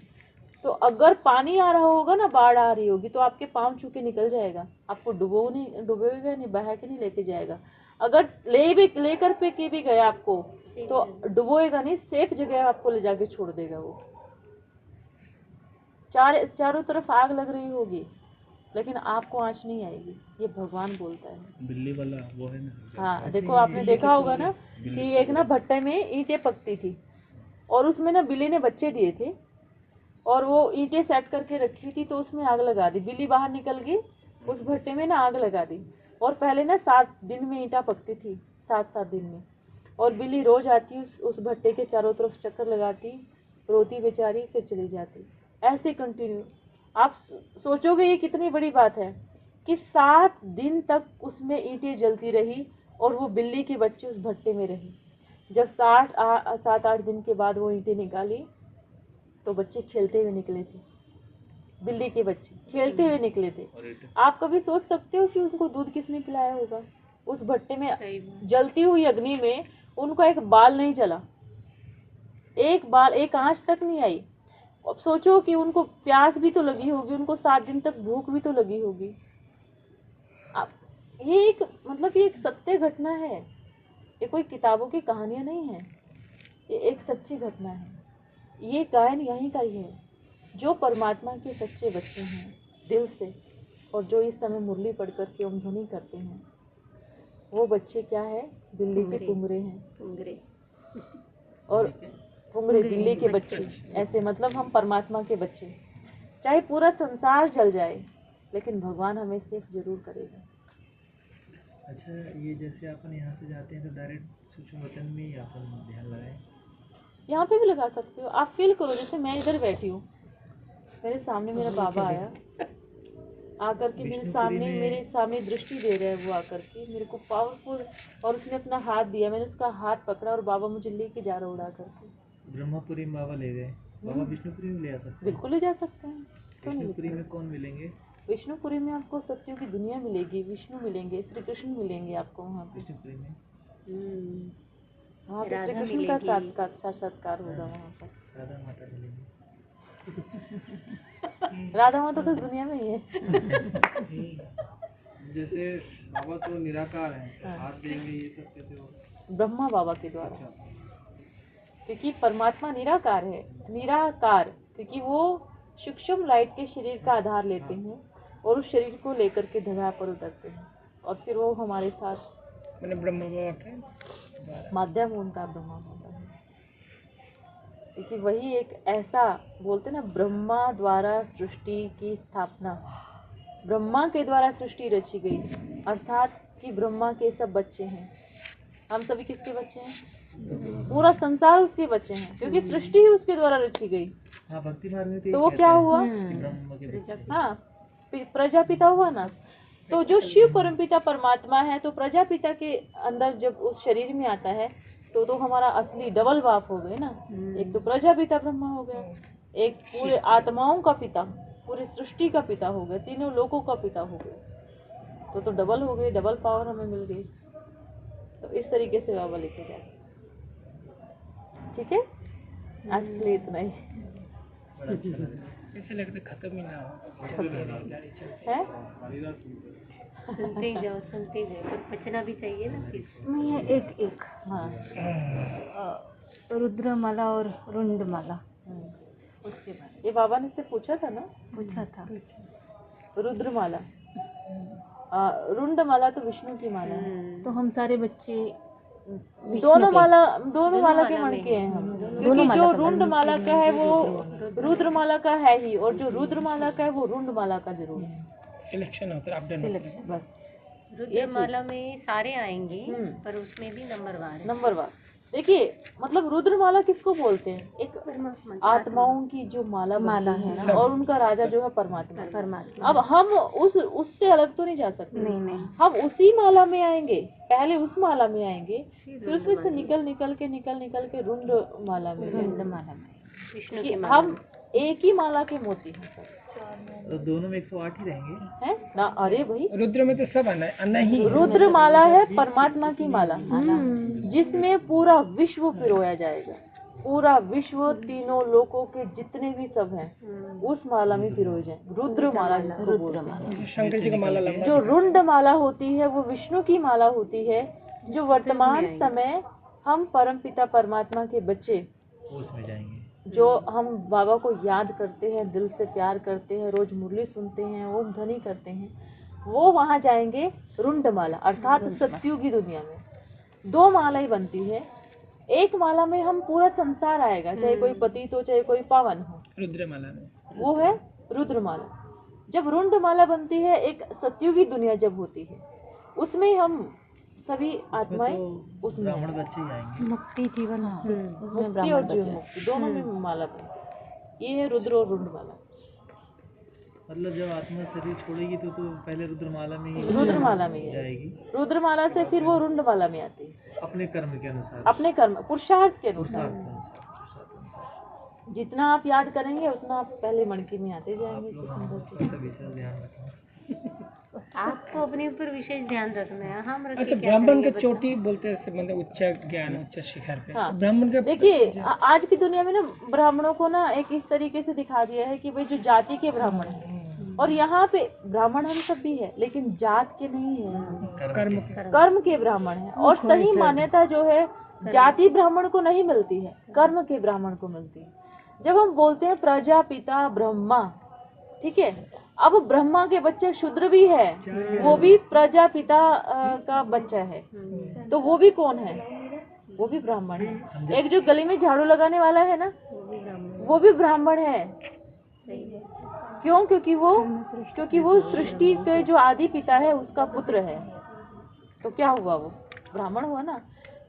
तो अगर पानी आ रहा होगा ना, बाढ़ आ रही होगी, तो आपके पाँव छू के निकल जाएगा, आपको डुबोएगा नहीं, बहा के नहीं लेके जाएगा। अगर लेकर के भी गया आपको, तो डुबोएगा नहीं, सेफ जगह आपको ले जाके छोड़ देगा वो। चारों तरफ आग लग रही होगी, लेकिन आपको आँच नहीं आएगी, ये भगवान बोलता है। बिल्ली वाला वो है ना। हाँ देखो, आपने देखा होगा ना कि एक ना भट्टे में ईंटें पकती थी, और उसमें ना बिल्ली ने बच्चे दिए थे, और वो ईंटें सेट करके रखी थी, तो उसमें आग लगा दी। बिल्ली बाहर निकल गई, उस भट्टे में ना आग लगा दी। और पहले ना 7 दिन में ईंटा पकती थी, 7 दिन में। और बिल्ली रोज आती, उस भट्टे के चारों तरफ चक्कर लगाती, रोती बेचारी, फिर चली जाती, ऐसे कंटिन्यू। आप सोचोगे ये कितनी बड़ी बात है कि 7 दिन तक उसमें ईंटें जलती रही, और वो बिल्ली के बच्चे उस भट्टे में रहे। जब 7-8 दिन के बाद वो ईंटें निकाली, तो बच्चे खेलते हुए निकले थे, बिल्ली के बच्चे खेलते हुए निकले थे। आप कभी सोच सकते हो कि उनको दूध किसने पिलाया होगा? उस भट्टे में जलती हुई अग्नि में उनको एक बाल नहीं जला, एक आंच तक नहीं आई। अब सोचो कि उनको प्यास भी तो लगी होगी, उनको 7 दिन तक भूख भी तो लगी होगी। ये एक सत्य घटना है, ये कोई किताबों की कहानियां नहीं है, ये एक सच्ची घटना है। ये गायन यहीं का ही है। जो परमात्मा के सच्चे बच्चे हैं दिल से, और जो इस समय मुरली पढ़ करके ओम ध्वनि करते हैं, वो बच्चे क्या है? बिल्ली के पुंगरे हैं। और पुंगरे बिल्ली के बच्चे, ऐसे मतलब हम परमात्मा के बच्चे। चाहे पूरा संसार जल जाए, लेकिन भगवान हमें सेफ जरूर करेगा। अच्छा, ये जैसे अपन यहाँ से जाते हैं तो डायरेक्ट सूक्ष्म वचन में ही अपन ध्यान लगाएं। यहाँ पे भी लगा सकते हो। आप फील करो, जैसे मैं इधर बैठी हूँ, मेरे सामने मेरा बाबा आया, आकर के मेरे सामने दृष्टि दे रहा है। वो आकर के मेरे को पावरफुल, और उसने अपना हाथ दिया, मैंने उसका हाथ पकड़ा, और बाबा मुझे लेके जा रहा उड़ा करके। ब्रह्मपुरी में बाबा ले गए, बाबा विष्णुपुरी में ले आ सकते हैं? बिल्कुल ले जा सकते हैं। विष्णुपुरी में कौन मिलेंगे? विष्णुपुरी में आपको सत्यों की दुनिया मिलेगी, विष्णु मिलेंगे, श्री कृष्ण मिलेंगे आपको वहाँ पे। विष्णुपुरी में वहाँ पे श्री कृष्ण का साक्षात्कार होगा वहाँ पर। राधा माता मिलेंगे। राधा माता तो दुनिया में ही है। जैसे बाबा तो निराकार है, हाथ देंगे, ये सब कैसे होगा? ब्रह्मा बाबा के द्वारा, क्योंकि परमात्मा निराकार है। निराकार क्योंकि वो सूक्ष्म लाइट के शरीर का आधार लेते हैं, और उस शरीर को लेकर के धरा पर उतरते हैं, और फिर वो हमारे साथ मैंने ब्रह्मा बाबा माध्यम उनका ब्रह्मा बाबा है। क्योंकि वही एक ऐसा बोलते ना, ब्रह्मा द्वारा सृष्टि की स्थापना, ब्रह्मा के द्वारा सृष्टि रची गई, अर्थात कि ब्रह्मा के सब बच्चे हैं। हम सभी किसके बच्चे हैं? पूरा संसार उसके बच्चे हैं, क्योंकि सृष्टि ही उसके द्वारा रची गई। हाँ, भक्ति मार्ग में तो वो क्या हुआ? ब्रह्म के बच्चे। हाँ, प्रजापिता हुआ ना। तो जो शिव परमपिता परमात्मा है, तो प्रजापिता के अंदर जब उस शरीर में आता है तो हमारा असली डबल बाप हो गए ना। एक तो प्रजापिता ब्रह्मा हो गया, एक पूरे आत्माओं का पिता, पूरी सृष्टि का पिता हो गया, तीनों लोकों का पिता हो गया। तो डबल हो गई, डबल पावर हमें मिल गई। तो इस तरीके से बाबा लेके जाए। ठीक है, आज के लिए इतना ही बड़ा अच्छा लगा। ऐसे लगता है खत्म ही ना हो। है। सुनते ही जाओ, सुनते ही जाओ, कुछ बचना भी चाहिए ना फिर। मैं ये एक हाँ, रुद्रमाला और रुंडमाला उसके बाद ये बाबा ने से पूछा था ना, पूछा था। रुद्रमाला, रुंडमाला तो विष्णु की माला है। तो हम सारे बच्चे दोनों माला के मन के हैं हम, क्योंकि जो रुंडमाला का है वो रुद्रमाला का है ही, और जो रुद्रमाला का है वो रुंडमाला का जरूर है। सिलेक्शन होता है, अपडेट होता है। बस रुद्रमाला में सारे आएंगे, पर उसमें भी नंबरवार है। नंबरवार। देखिए, मतलब रुद्रमाला किसको बोलते हैं? एक आत्माओं की जो माला है ना, और उनका राजा जो है परमात्मा। अब हम उससे अलग तो नहीं जा सकते। नहीं। हम उसी माला में आएंगे, पहले उस माला में आएंगे, फिर उसमें से निकल के रुंड माला में, विष्णु की हम एक ही माला के मोती हैं। तो दोनों में 108 ही रहेंगे है ना? अरे भाई, रुद्र में तो सब आना ही। रुद्र माला है परमात्मा की माला, जिसमें पूरा विश्व पिरोया जाएगा। पूरा विश्व, तीनों लोकों के जितने भी सब हैं, उस माला में पिरोए जाए। रुद्र माला जिसको बोलते हैं। शंकर जी का माला लंबा। जो रुंड माला होती है वो विष्णु की माला होती है, जो वर्तमान समय हम परमपिता परमात्मा के बच्चे, उसमें जाएंगे। जो हम बाबा को याद करते हैं, दिल से प्यार करते हैं, रोज मुरली सुनते हैं, ओम ध्वनि करते हैं, वो वहाँ जाएंगे रुंडमाला, अर्थात सत्युगी दुनिया में। दो माला ही बनती है, एक माला में हम पूरा संसार आएगा, चाहे कोई पतित हो चाहे कोई पावन हो, रुद्र माला में वो है रुद्रमाला। जब रुंडमाला बनती है, एक सत्युगी दुनिया जब होती है, उसमें हम सभी आत्माएं उसमें ब्राह्मण बच्चे ही आएंगे। मुक्ति जीवन मुक्ति और जीवन मुक्ति दोनों में माला बनती है। ये है रुद्र और रुंडमाला। मतलब जब आत्मा शरीर छोड़ेगी तो पहले रुद्रमाला में ही रुद्रमाला में ही जाएगी। रुद्रमाला से फिर वो रुंडमाला में आती है, अपने कर्म के अनुसार, अपने कर्म पुरुषार्थ के अनुसार। पुरुषार्थ के अनुसार। जितना आप याद करेंगे उतना आप पहले मणकी में आते आप जाएंगे। लोग हम उसका विशेष ध्यान रखें। आपको अपने ऊपर विशेष ध्यान रखना है। हम रख अच्छा, ब्राह्मण का चोटी बोलते हैं, मतलब उच्च ज्ञान, उच्च शिखर पे। हाँ। ब्राह्मण का देखिए, आज की दुनिया में ना ब्राह्मणों को ना एक इस तरीके से दिखा दिया है कि भाई जो जाति के ब्राह्मण हैं, और यहाँ पे ब्राह्मण हम सब भी है, लेकिन जात के नहीं है, कर्म के ब्राह्मण है। और सही मान्यता जो है जाति ब्राह्मण को नहीं मिलती है, कर्म के ब्राह्मण को मिलती है। जब हम बोलते हैं प्रजापिता ब्रह्मा, ठीक है, अब ब्रह्मा के बच्चे शूद्र भी है, वो भी प्रजापिता का बच्चा है, तो वो भी कौन है? वो भी ब्राह्मण है। एक जो गली में झाड़ू लगाने वाला है ना, वो भी ब्राह्मण है। क्यों? क्योंकि वो सृष्टि के जो आदि पिता है उसका पुत्र है। तो क्या हुआ? वो ब्राह्मण हुआ ना।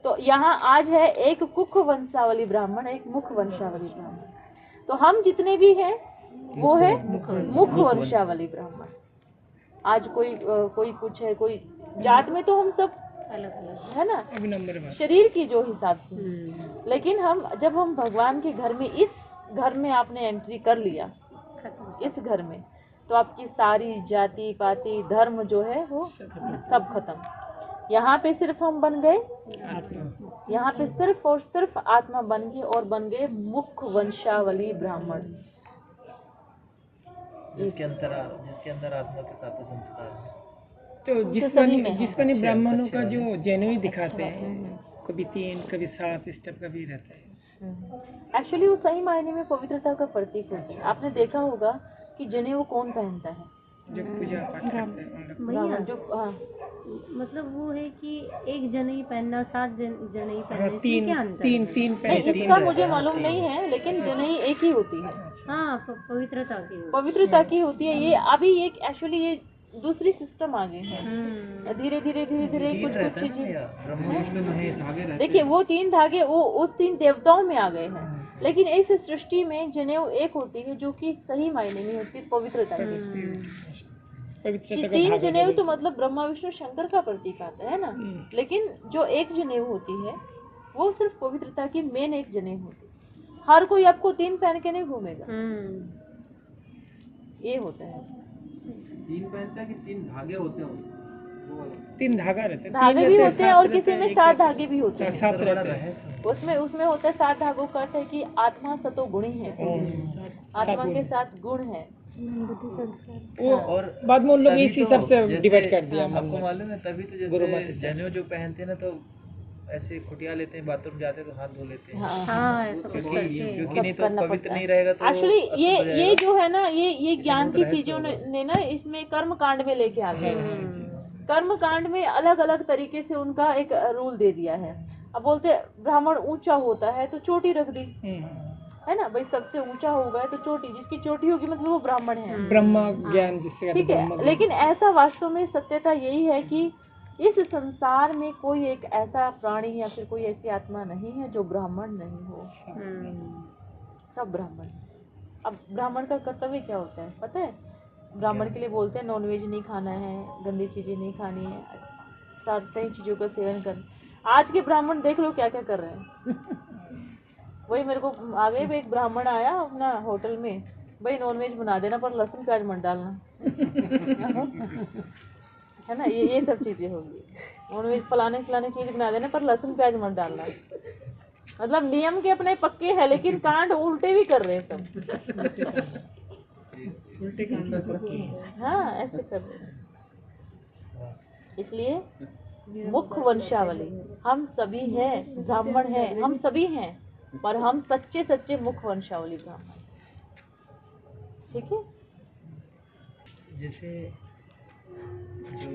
तो यहाँ आज है एक कुख वंशावली ब्राह्मण, एक मुख वंशावली ब्राह्मण। तो हम जितने भी हैं वो है मुख वंशावली ब्राह्मण। आज कोई कुछ है, कोई जात में तो हम सब अलग अलग है ना, अभी नंबर में शरीर की जो हिसाब से। लेकिन जब हम भगवान के घर में, इस घर में आपने एंट्री कर लिया, इस घर में, तो आपकी सारी जाति पाति धर्म जो है वो सब खत्म। यहाँ पे सिर्फ हम बन गए, यहाँ पे सिर्फ और सिर्फ आत्मा बन गई, और बन गए मुख वंशावली ब्राह्मण। जिसके अंदर आत्मा के साथ संस्कार है। तो जिसमें ब्राह्मणों का जो जेनुइन दिखाते हैं, कभी 3 कभी 7 स्टेप का भी रहता है। एक्चुअली वो सही मायने में पवित्रता का प्रतीक होता है। आपने देखा होगा कि जनेऊ कौन पहनता है? जो पूजा पाठ करते हैं ब्राह्मण। जो मतलब वो है कि एक जनेऊ पहनना, 7 जनेऊ पहनना, इसमें तीन क्या अंतर तीन है? तीन नहीं, पहले इसका मुझे मालूम नहीं है, लेकिन जनेऊ एक ही होती है, हाँ, पवित्रता की होती पवित्रता की होती है। ये अभी एक एक्चुअली ये दूसरी सिस्टम आ गई है। है। धीरे धीरे तीन कुछ रहता है ना चीजें, भैया, ब्रह्मा विष्णु महेश धागे रहते देखिए हैं। वो 3 धागे वो उस 3 देवताओं में आ गए हैं, लेकिन इस सृष्टि में जनेऊ एक होती है, जो कि सही मायने में होती है पवित्रता की। पवित्रता कि का 3 धागा जनेऊ बोले। तो मतलब ब्रह्मा विष्णु शंकर का प्रतीक आता है ना, लेकिन जो एक जनेऊ होती है वो सिर्फ पवित्रता की मेन एक जनेऊ होती है। हर कोई आपको 3 पहन के नहीं घूमेगा, ये होता है। 3 पहनता है कि 3 धागे होते हैं? 3 धागा रहते हैं, धागे तीन भी रहते हैं, होते हैं सात और रहते किसी हैं, में एक 7 धागे भी होते हैं। 7 बड़ा रहते हैं। रहस्य। उसमें होता है 7 धागों का अर्थ है कि आत्मा सतो गुणी है, आत्मा के 7 गुण है। वो और बाद में उन लोग तभी इस तो हिसाब से जैसे डिवाइड कर दिया। आपको मालूम है, तभी तो गुरु मत जैसे जनेऊ जो पहनते हैं ना, तो ऐसे खुटिया लेते हैं, बाथरूम जाते हैं तो हाथ धो लेते हैं, हाँ, ऐसा कुछ क्योंकि करते हैं। क्योंकि नहीं तो करना पवित्र पड़ता नहीं है। रहेगा तो एक्चुअली ये अशुद्ध हो ये जाएगा। जो है ना, ये ज्ञान की रहस्य चीजों होगा। ने ना इसमें कर्म कांड में लेके आ गए। कर्म कांड में अलग अलग तरीके से उनका एक रूल दे दिया है। अब बोलते हैं, ब्राह्मण ऊंचा होता है तो चोटी रख दी, है ना भाई, सबसे ऊंचा होगा तो चोटी, जिसकी चोटी होगी मतलब वो ब्राह्मण है। ब्रह्म ज्ञान जिससे कहते ठीक हैं, है, ब्रह्म लेकिन ऐसा वास्तव में सत्यता यही है कि इस संसार में कोई एक ऐसा प्राणी या फिर कोई ऐसी आत्मा नहीं है जो ब्राह्मण नहीं हो। सब ब्राह्मण। अब ब्राह्मण का कर्तव्य क्या होता है पता है? ब्राह्मण के लिए बोलते हैं नॉनवेज नहीं खाना है, गंदी चीजें नहीं खानी है, सही चीजों का सेवन करना। आज के ब्राह्मण देख लो क्या क्या कर रहे हैं। वही मेरे को आगे भी एक ब्राह्मण आया अपना होटल में, भाई नॉनवेज बना देना पर लहसुन प्याज मत डालना। है ना, ये सब चीजें होंगी। नॉनवेज फलाने चीज बना देना पर लहसुन प्याज मत डालना। मतलब नियम के अपने पक्के हैं, लेकिन कांड उल्टे भी कर रहे हैं सब। उल्टे कांड हाँ, ऐसे कर रहे हैं। इसलिए मुख्य वंशावली हम सभी हैं, ब्राह्मण हैं, हम सभी हैं, पर हम सच्चे सच्चे मुख्य वंशावली ब्राह्मण। ठीक है। जैसे जो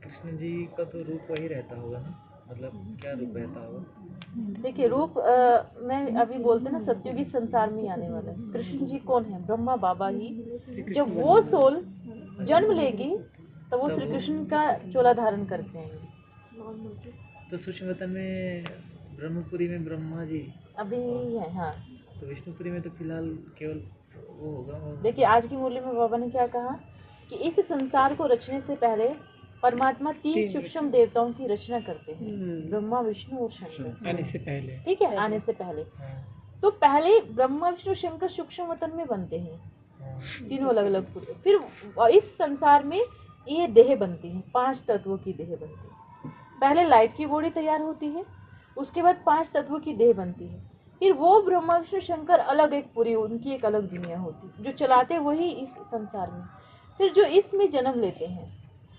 कृष्ण जी का तो रूप वही रहता होगा ना, मतलब क्या रूप रहता होगा? देखिए रूप मैं अभी बोलते ना सत्युगी संसार में आने वाला है। कृष्ण जी कौन है? ब्रह्मा बाबा ही। जब वो सोल जन्म लेगी तो वो श्री कृष्ण का चोला धारण करते हैं। तो सूक्ष्मतन में ब्रह्मपुरी में ब्रह्मा जी अभी है। हाँ, तो विष्णुपुरी में तो फिलहाल केवल वो होगा। देखिए आज की मुरली में बाबा ने क्या कहा कि इस संसार को रचने से पहले परमात्मा 3 सूक्ष्म देवताओं की रचना करते हैं, ब्रह्मा विष्णु और शंकर, आने से पहले। ठीक है, आने से पहले। हाँ, तो पहले ब्रह्मा विष्णु शंकर सूक्ष्म वतन में बनते हैं, हाँ, तीनों अलग अलग पुरुष। फिर इस संसार में ये देह बनती है, 5 तत्वों की देह बनती है। पहले लाइट की बॉडी तैयार होती है, उसके बाद 5 तत्वों की देह बनती है। फिर वो ब्रह्मा विष्णु शंकर अलग एक पूरी, उनकी एक अलग दुनिया होती है, जो चलाते वही इस संसार में। फिर जो इसमें जन्म लेते हैं,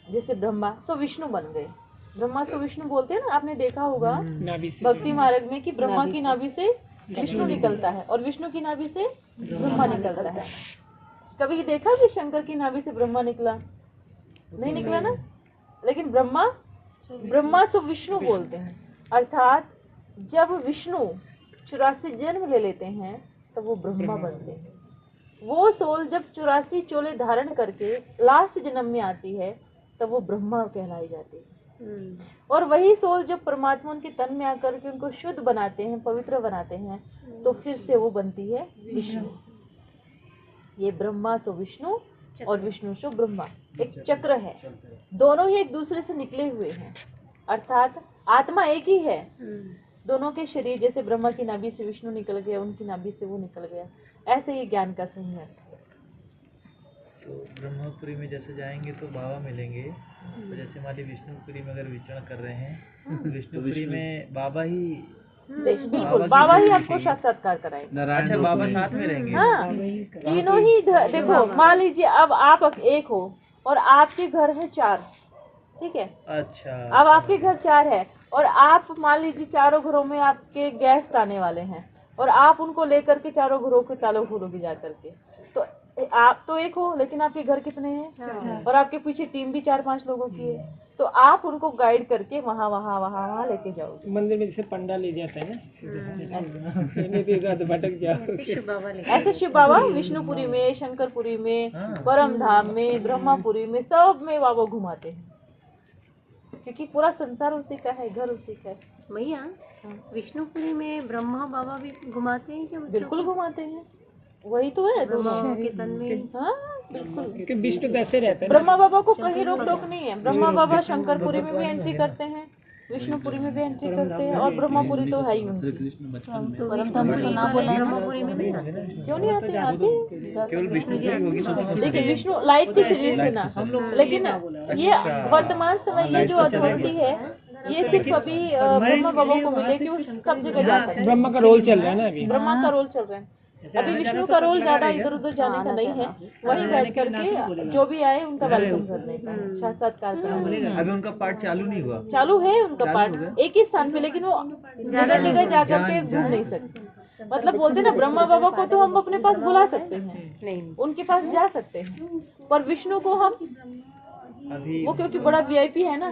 जैसे ब्रह्मा तो विष्णु बन गए। ब्रह्मा तो विष्णु बोलते हैं ना, आपने देखा होगा नाभि से भक्ति मार्ग में कि ब्रह्मा की नाभि से विष्णु निकलता है और विष्णु की नाभि से ब्रह्मा निकलता है। कभी देखा कि शंकर की नाभि से ब्रह्मा निकला? नहीं निकला ना। लेकिन ब्रह्मा तो विष्णु बोलते हैं, अर्थात जब विष्णु 84 जन्म ले लेते हैं तो वो ब्रह्मा बनते हैं। वो सोल जब 84 चोले धारण करके लास्ट जन्म में आती है तब वो ब्रह्मा कहलाई जाती है। और वही सोल जब परमात्मा उनके तन में आकर के उनको शुद्ध बनाते हैं, पवित्र बनाते हैं, तो फिर से वो बनती है विष्णु। ये ब्रह्मा तो विष्णु और विष्णु तो ब्रह्मा एक चक्र है, दोनों ही एक दूसरे से निकले हुए हैं, अर्थात आत्मा एक ही है। दोनों के शरीर, जैसे ब्रह्मा की नाभि से विष्णु निकल गया, उनकी नाभि से वो निकल गया, ऐसे ही ज्ञान का सही अर्थ है। तो ब्रह्मपुरी में जैसे जाएंगे तो बाबा मिलेंगे, तो जैसे हमारी विष्णुपुरी में अगर विचरण कर रहे हैं तो विष्णुपुरी में बाबा ही बिल्कुल बाबा ही आपको साक्षात्कार कराएंगे। अच्छा, बाबा साथ में रहेंगे। हाँ, तीनों ही देखो, मान लीजिए अब आप एक हो और आपके घर है 4, ठीक है। अच्छा, अब आपके घर 4 है और आप मान लीजिए चारों घरों में आपके गेस्ट आने वाले हैं और आप उनको लेकर के चारों घरों को चारों खोलोगे जा करके, तो आप तो एक हो, लेकिन आपके घर कितने हैं और आपके पीछे टीम भी 4-5 लोगों की है, तो आप उनको गाइड करके वहाँ वहाँ वहाँ वहाँ लेके जाओगे। मंदिर में जैसे पंडा ले जाता है ना, तो भटक जाओ। ऐसे शिव बाबा विष्णुपुरी में, शंकरपुरी में, परम धाम में, ब्रह्मापुरी में, सब में बाबा घुमाते हैं, क्योंकि पूरा संसार उसी का है, घर उसी का है। भैया विष्णुपुरी में ब्रह्मा बाबा भी घुमाते हैं क्या? बिल्कुल घुमाते हैं, वही तो है दोनों के तन में। हाँ बिल्कुल। क्योंकि विष्णु वैसे रहते हैं। ब्रह्मा बाबा को कहीं रोक टोक नहीं है। ब्रह्मा बाबा शंकरपुरी में भी एंट्री करते हैं, विष्णुपुरी में भी एंट्री करते हैं, और ब्रह्मापुरी तो है ही उनकी। ब्रह्मपुरी में नहीं आते? क्यों नहीं आते? आते हैं। केवल विष्णुपुरी होगी तो देखिए विष्णु लाइट की शरीर से ना, लेकिन ये वर्तमान समय ये जो अथॉरिटी है ये सिर्फ अभी ब्रह्मा बाबा को मिले कि वो सब जगह जाता है। ब्रह्मा का रोल चल रहा है ना अभी। ब्रह्मा का रोल चल रहा है अभी, विष्णु का रोल ज्यादा इधर उधर जाने का नहीं है, वहीं बैठ करके जो भी आए उनका वेलकम करने का, साक्षात्कार करने का। अभी उनका पार्ट चालू नहीं हुआ। चालू है उनका पार्ट एक ही स्थान पे, लेकिन वो ज्यादा जगह जा करके घूम नहीं सकते। मतलब बोलते ना, ब्रह्मा बाबा को तो हम अपने पास बुला सकते हैं, उनके पास जा सकते हैं, पर विष्णु को हम अभी वो क्योंकि बड़ा वीआईपी है ना,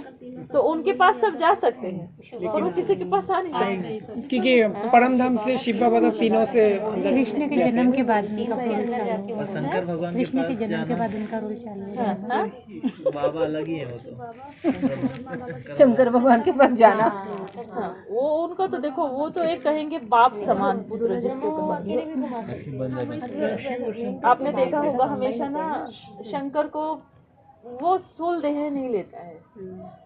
तो उनके पास सब जा सकते हैं, पर वो किसी के पास आ नहीं सकते। क्योंकि परम धाम से शिव बाबा तो तीनों से कृष्ण के जन्म के बाद उनका रोल चालू है। और शंकर भगवान के कृष्ण के पास जन्म के जाना, बाद उनका रोल चालू है। हाँ, हाँ? बाबा अलग ही है वो तो। शंकर भगवान के पास जाना। हाँ, वो उनका तो देखो, वो तो एक कहेंगे बाप समान पुत्र जिसको आपने देखा होगा हमेशा ना, शंकर को वो स्थूल देह नहीं लेता है,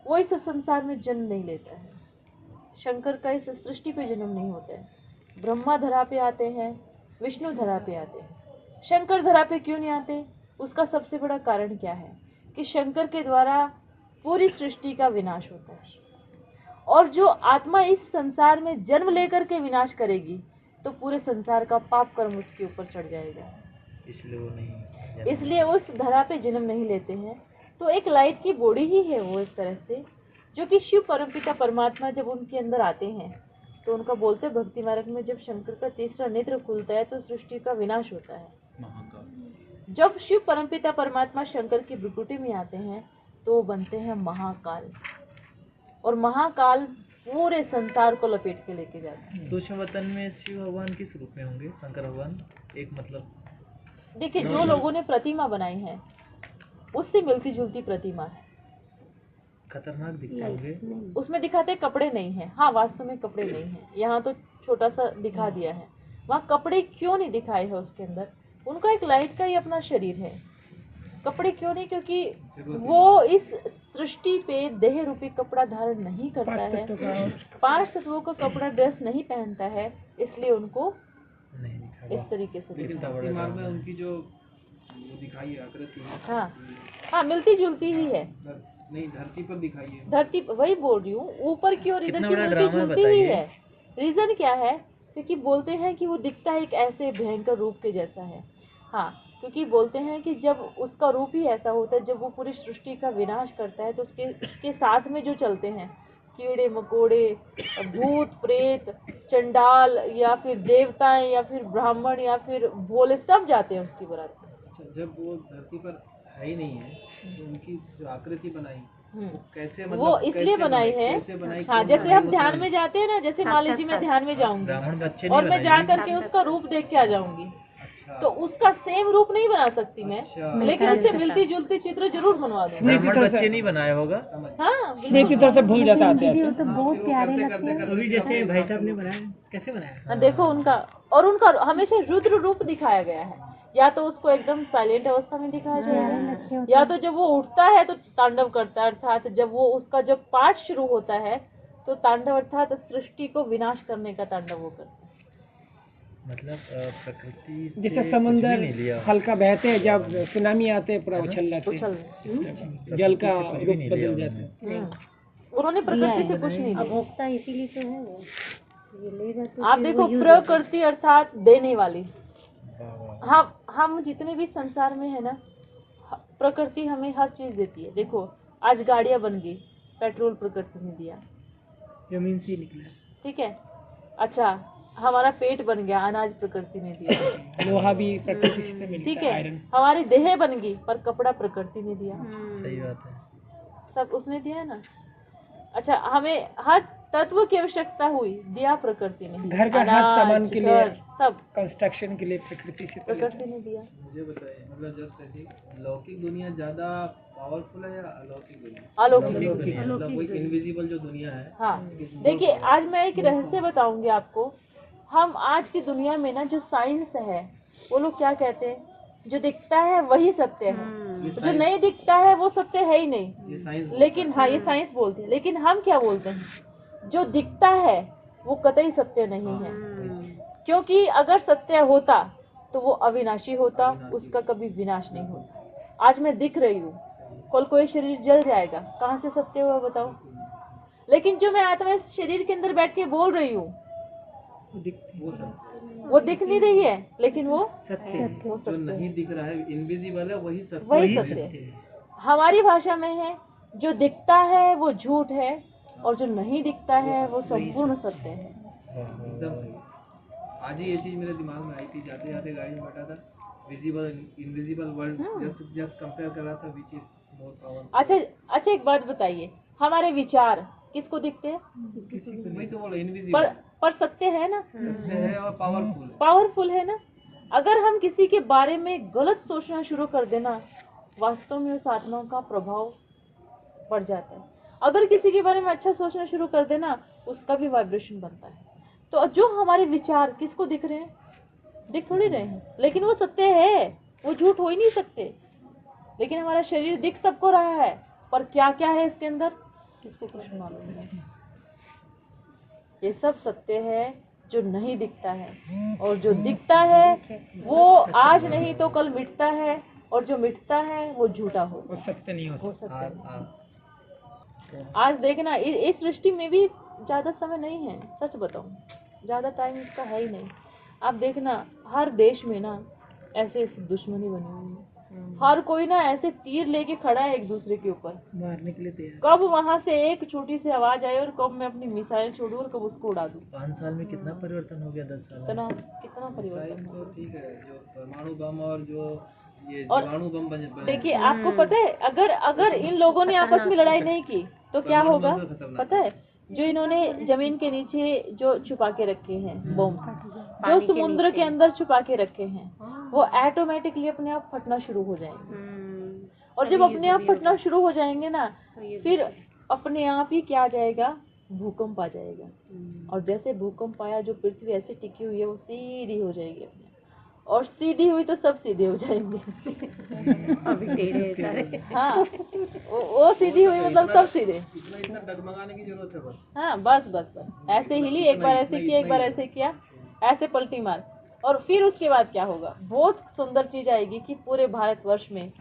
वो इस संसार में जन्म नहीं लेता है। शंकर का इस सृष्टि पे जन्म नहीं होता है। ब्रह्मा धरा पे आते हैं, विष्णु धरा पे आते हैं। शंकर धरा पे क्यों नहीं आते? उसका सबसे बड़ा कारण क्या है कि शंकर के द्वारा पूरी सृष्टि का विनाश होता है, और जो आत्मा इस संसार में जन्म लेकर के विनाश करेगी तो पूरे संसार का पाप कर्म उसके ऊपर चढ़ जाएगा, इसलिए वो नहीं, इसलिए उस धरा पे जन्म नहीं लेते हैं। तो एक लाइट की बॉडी ही है वो एक तरह से, जो कि शिव परमपिता परमात्मा जब उनके अंदर आते हैं तो उनका बोलते भक्ति मार्ग में, जब शंकर का तीसरा नेत्र खुलता है तो सृष्टि का विनाश होता है। जब शिव परमपिता परमात्मा शंकर की भ्रुकुटी में आते हैं तो वो बनते हैं महाकाल, और महाकाल पूरे संसार को लपेट के लेके जाते हैं। दूसरे वतन में शिव भगवान किस रूप में होंगे? शंकर भगवान एक मतलब, देखिए जो लोगों ने प्रतिमा बनाई है उससे मिलती जुलती प्रतिमा है। खतरनाक दिखते होंगे। उसमें दिखाते कपड़े नहीं है, हाँ वास्तव में कपड़े नहीं है, यहाँ तो छोटा सा दिखा दिया है, वहाँ कपड़े क्यों नहीं दिखाए है उसके अंदर? उनका एक लाइट का ही अपना शरीर है, कपड़े क्यों नहीं? क्योंकि वो इस सृष्टि पे देह रूपी कपड़ा धारण नहीं करता है, 5 तत्वों का कपड़ा ड्रेस नहीं पहनता है, इसलिए उनको नहीं दिखा। इस तरीके से दिखता है। दिमाग में उनकी जो दिखाई है आकृति, हाँ हाँ मिलती जुलती ही है, नहीं धरती पर दिखाई है। धरती वही बोल रही हूँ, ऊपर की और इधर कितना की बड़ा मिलती ड्रामा जुलती ही बताइए। है। रीजन क्या है? क्योंकि बोलते हैं कि वो दिखता है एक ऐसे भयंकर रूप के जैसा है। हाँ, क्योंकि बोलते हैं कि जब उसका रूप ही ऐसा होता है, जब वो पूरी सृष्टि का विनाश करता है तो उसके साथ में जो चलते हैं कीड़े मकोड़े, भूत प्रेत, चंडाल, या फिर देवताएं, या फिर ब्राह्मण, या फिर भोले, सब जाते हैं उसकी बारात में। जब वो धरती पर है ही नहीं है तो उनकी जो आकृति बनाई वो कैसे, मतलब वो इसलिए बनाई है, हाँ जैसे हम ध्यान में जाते हैं ना, जैसे मान लीजिए मैं ध्यान में जाऊंगी ब्राह्मण बच्चे और नहीं मैं जा बनाएंगे। करके उसका रूप देख के आ जाऊंगी, तो उसका सेम रूप नहीं बना सकती मैं, लेकिन उससे मिलती जुलती चित्र जरूर बनवा दूंगी। ब्राह्मण बच्चे नहीं बनाया होगा। हाँ एक ही तरह से भूल जाता आते वीडियो आते। तो बहुत प्यारे लगते हैं। अभी जैसे भाई साहब ने बनाया, कैसे बनाया? हाँ, देखो उनका, और उनका हमेशा रुद्र रूप दिखाया गया है, या तो उसको एकदम साइलेंट अवस्था में दिखाया गया है, या तो जब वो उठता है तो तांडव करता है, अर्थात जब वो उसका जब पाठ शुरू होता है तो तांडव अर्थात सृष्टि को विनाश करने का तांडव वो करता है। मतलब प्रकृति से जैसे कुछ भी समुन्द्र नहीं लिया। हल्का बहते हैं, जब सुनामी आते हैं पूरा उछल जाते हैं, जल का रूप बदल जाता है। उन्होंने प्रकृति से कुछ नहीं लिया। भोक्ता इसीलिए तो है वो, ये लेगा तो आप फिर देखो वो use प्रकृति अर्थात देने वाली, वाह, वाह। हम जितने भी संसार में है ना, प्रकृति हमें हर चीज देती है। देखो आज गाड़ियां बन गई, पेट्रोल प्रकृति ने दिया, जमीन से निकला। ठीक है। अच्छा हमारा पेट बन गया, अनाज प्रकृति ने दिया। लोहा भी प्रकृति से मिलता ठीक है, है, आयरन। हमारी देह बन गई, पर कपड़ा प्रकृति ने दिया। सही बात है। सब उसने दिया है ना। अच्छा, हमें हर तत्व की आवश्यकता हुई, दिया प्रकृति ने। घर का हर अनाज, सामान के लिए, घर, सब कंस्ट्रक्शन के लिए प्रकृति से प्रकृति ने दिया। मुझे बताइए, मतलब जस्ट ऐसी लौकिक दुनिया ज्यादा पावरफुल है या अलौकिक दुनिया? अलौकिक दुनिया, मतलब वही इनविजिबल जो दुनिया है। हाँ, देखिए आज मैं एक रहस्य बताऊंगी आपको। हम आज की दुनिया में ना, जो साइंस है, वो लोग क्या कहते हैं, जो दिखता है वही सत्य है, जो नहीं दिखता है वो सत्य है ही नहीं। ये साइंस लेकिन हाँ, ये साइंस बोलते हैं, लेकिन हम क्या बोलते हैं, जो दिखता है वो कतई सत्य नहीं है। क्योंकि अगर सत्य होता तो वो अविनाशी होता, उसका कभी विनाश नहीं होता। आज मैं दिख रही हूँ, कल कोई शरीर जल जाएगा, कहाँ से सत्य हुआ बताओ। लेकिन जो मैं आत्मा इस शरीर के अंदर बैठ के बोल रही हूँ, वो दिख नहीं रही है, लेकिन वो सत्य वो जो सत्य नहीं दिख रहा है, इनविजिबल है, वही सत्य वही सत्य है। हमारी भाषा में है, जो दिखता है वो झूठ है, और जो नहीं दिखता है वो संपूर्ण सत्य है। एकदम। आज ही ये चीज मेरे दिमाग में आई थी, जाते जाते गाड़ी में बैठा था, visible invisible world just compare कर रहा था, विच इज मोर पावरफुल। अच्छा एक बात बताइए, हमारे विचार किसको दिखते हैं? वही तो बोला, इनविजिबल पर सत्य है ना, सत्य है और पावरफुल है। पावरफुल है ना। अगर हम किसी के बारे में गलत सोचना शुरू कर देना, वास्तव में उस आत्मा का प्रभाव बढ़ जाता है। अगर किसी के बारे में अच्छा सोचना शुरू कर देना, उसका भी वाइब्रेशन बनता है। तो जो हमारे विचार किसको दिख रहे हैं? दिख थोड़ी रहे हैं, लेकिन वो सत्य है, वो झूठ हो ही नहीं सकते। लेकिन हमारा शरीर दिख सबको रहा है, पर क्या क्या है इसके अंदर किसको कुछ मालूम नहीं। ये सब सत्य है जो नहीं दिखता है, और जो दिखता है वो आज नहीं तो कल मिटता है, और जो मिटता है वो झूठा हो, वो सत्य नहीं हो होता। सकता है। आज देखना, इस सृष्टि में भी ज्यादा समय नहीं है, सच बताऊं, ज्यादा टाइम इसका है ही नहीं। आप देखना, हर देश में ना ऐसे दुश्मनी बनी हुई है। हर कोई ना ऐसे तीर लेके खड़ा है एक दूसरे के ऊपर, मारने के लिए तैयार। कब वहां से एक छोटी सी आवाज आए और कब मैं अपनी मिसाइल छोड़ूं और कब उसको उड़ा दूं। 5 साल में कितना परिवर्तन हो गया, 10 साल में? कितना परिवर्तन तो हो। ठीक है, जो परमाणु बम और जो ये और जीवाणु बम बने, देखिए, आपको पता है, अगर इन लोगों ने आपस में लड़ाई नहीं की तो क्या होगा पता है? जो इन्होंने जमीन के नीचे जो छुपा के रखे हैं बम, जो समुद्र के अंदर छुपा के रखे हैं, वो ऑटोमेटिकली अपने आप फटना शुरू हो जाएंगे। और जब अपने आप फटना शुरू हो जाएंगे ना, फिर अपने आप ही क्या आ जाएगा, भूकंप आ जाएगा। और जैसे भूकंप आया, जो पृथ्वी ऐसे टिकी हुई है वो सीधी हो जाएगी अपने, और सीधी हुई तो सब सीधे हो जाएंगे। अभी टेढ़े सारे। हाँ, वो सीधी हुई मतलब सब सीधे। इतना डगमगाने की जरूरत है बस। हाँ, बस ऐसे हिली, एक बार ऐसे किया, एक बार ऐसे किया, ऐसे पलटी मार, और फिर उसके बाद क्या होगा? बहुत सुंदर चीज आएगी कि पूरे भारतवर्ष में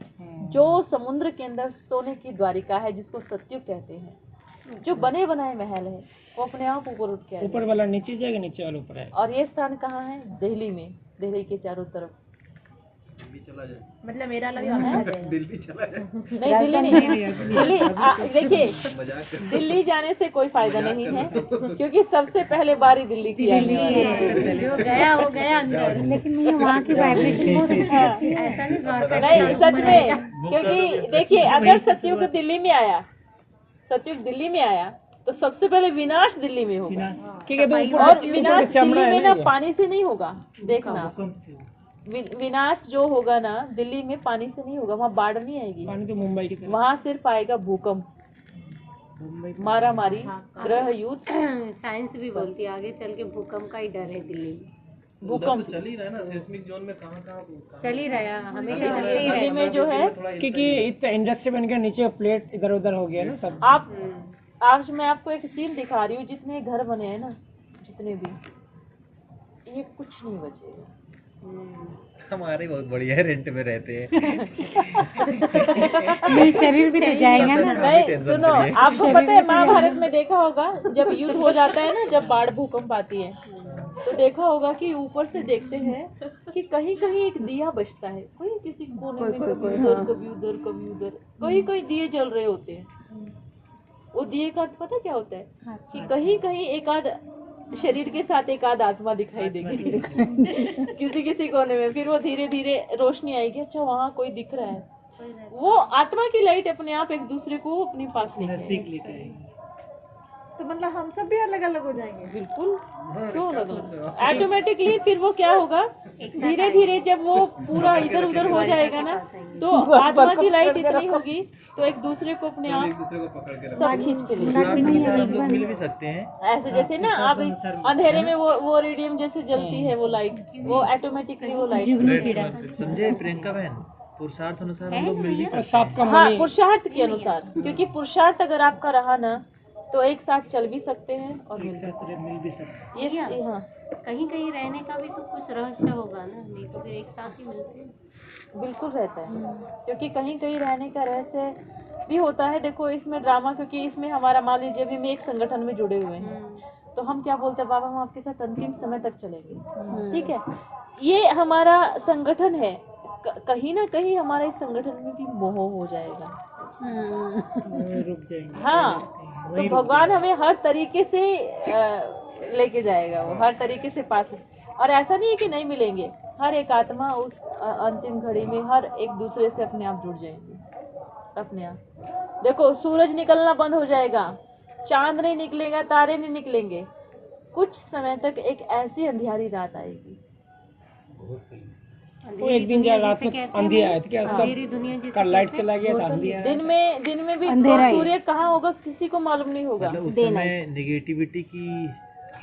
जो समुद्र के अंदर सोने की द्वारिका है, जिसको सतयुग कहते हैं, जो बने बनाए महल है, वो अपने आप ऊपर उठ के आएगा। ऊपर वाला नीचे जाएगा, नीचे वाला ऊपर आएगा। और ये स्थान कहाँ है? दिल्ली में, दिल्ली के चारों तरफ। दिल्ली चला जाए, मतलब मेरा लग दिल्ली चला जाए, नहीं, दिल्ली नहीं, दिल्ली देखिए, मजाक कर। दिल्ली जाने से कोई फायदा नहीं है, क्योंकि सबसे पहले बारी दिल्ली की आने वाली है। जो गया वो गया अंदर। लेकिन मुझे वहाँ की वाइब्रेशन बहुत अच्छी लगती है। ऐसा नहीं बात नहीं, सच में, क्योंकि देखिए, अगर सतयुग दिल्ली में आया, सतयुग दिल्ली में आया, तो सबसे पहले विनाश दिल्ली में होगा। ठीक है, तो और विनाश दिल्ली में ना पानी से नहीं होगा, देखना, विनाश जो होगा ना दिल्ली में पानी से नहीं होगा, वहाँ बाढ़ नहीं आएगी, पानी तो मुंबई की तरफ। वहाँ सिर्फ आएगा भूकंप, मारा मारी, ग्रह युद्ध। साइंस भी बोलती है आगे चल के भूकंप का ही डर है दिल्ली में। भूकंप चल ही रहा है ना, सेस्मिक जोन में कहाँ चल ही रहा, हमेशा चल ही दिल्ली में जो है, क्योंकि इतना इंडस्ट्री बन गया, नीचे प्लेट इधर उधर हो गया ना सब। आज मैं आपको एक सीन दिखा रही हूँ, जितने घर बने हैं ना, जितने भी, ये कुछ नहीं बचेगा। हमारे बहुत बढ़िया रेंट में रहते हैं। मेरे शरीर भी तो जाएगा ना। नहीं, सुनो, आपको पता है महाभारत में देखा होगा, जब युद्ध हो जाता है ना, जब बाढ़ भूकंप आती है, तो देखा होगा कि ऊपर से देखते हैं कि कहीं कहीं एक दिया बचता है, कोई किसी कोने में, कभी उधर कभी उधर कभी उधर, कहीं कहीं दिए जल रहे होते हैं। वो दिए का अर्थ पता क्या होता है? कि कहीं कहीं एक आध शरीर के साथ एक आध आत्मा दिखाई देगी किसी किसी कोने में, फिर वो धीरे धीरे रोशनी आएगी, अच्छा वहाँ कोई दिख रहा है, वो आत्मा की लाइट अपने आप एक दूसरे को अपने पास लेके आएगी। तो मतलब हम सब भी अलग अलग हो जाएंगे। बिल्कुल, क्यों अलग? ऑटोमेटिकली फिर वो क्या होगा, धीरे धीरे जब वो पूरा इधर उधर हो जाएगा ना, तो आत्मा की लाइट इतनी होगी तो एक दूसरे को अपने आप सब खींच के ले। हम लोग मिल भी सकते हैं। ऐसे जैसे ना आप अंधेरे में वो रेडियम जैसे जलती है वो लाइट, वो ऑटोमेटिकली वो लाइट। समझे प्रियंका बहन, पुरुषार्थ अनुसार हम लोग मिल भी सकते हैं। हाँ, पुरुषार्थ के अनुसार, क्योंकि पुरुषार्थ अगर आपका रहा ना तो एक साथ चल भी सकते हैं और मिल भी सकते हैं। ये हाँ, कहीं कहीं रहने का भी तो कुछ रहस्य होगा ना, नहीं तो फिर एक साथ ही मिलते हैं। बिल्कुल रहता है, क्योंकि कहीं कहीं रहने का रहस्य भी होता है। देखो इसमें ड्रामा, क्योंकि इसमें हमारा मान लीजिए अभी हम एक संगठन में जुड़े हुए हैं, तो हम क्या बोलते हैं, बाबा हम आपके साथ अंतिम समय तक चलेंगे, ठीक है, ये हमारा संगठन है। कहीं ना कहीं हमारा इस संगठन में भी मोह हो जाएगा, रुक जाएंगे। हाँ, तो भगवान हमें हर तरीके से लेके जाएगा, वो हर तरीके से पास। और ऐसा नहीं है कि नहीं मिलेंगे, हर एक आत्मा उस अंतिम घड़ी में हर एक दूसरे से अपने आप जुड़ जाएंगे, अपने आप। देखो सूरज निकलना बंद हो जाएगा, चांद नहीं निकलेगा, तारे नहीं निकलेंगे, कुछ समय तक एक ऐसी अंधियारी रात आएगी। वो एक दिन क्या रात में अंधेरा आया था क्या, सबका लाइट चला गया था, अंधेरा। दिन में भी सूर्य कहाँ होगा किसी को मालूम नहीं होगा। मतलब उस समय नेगेटिविटी की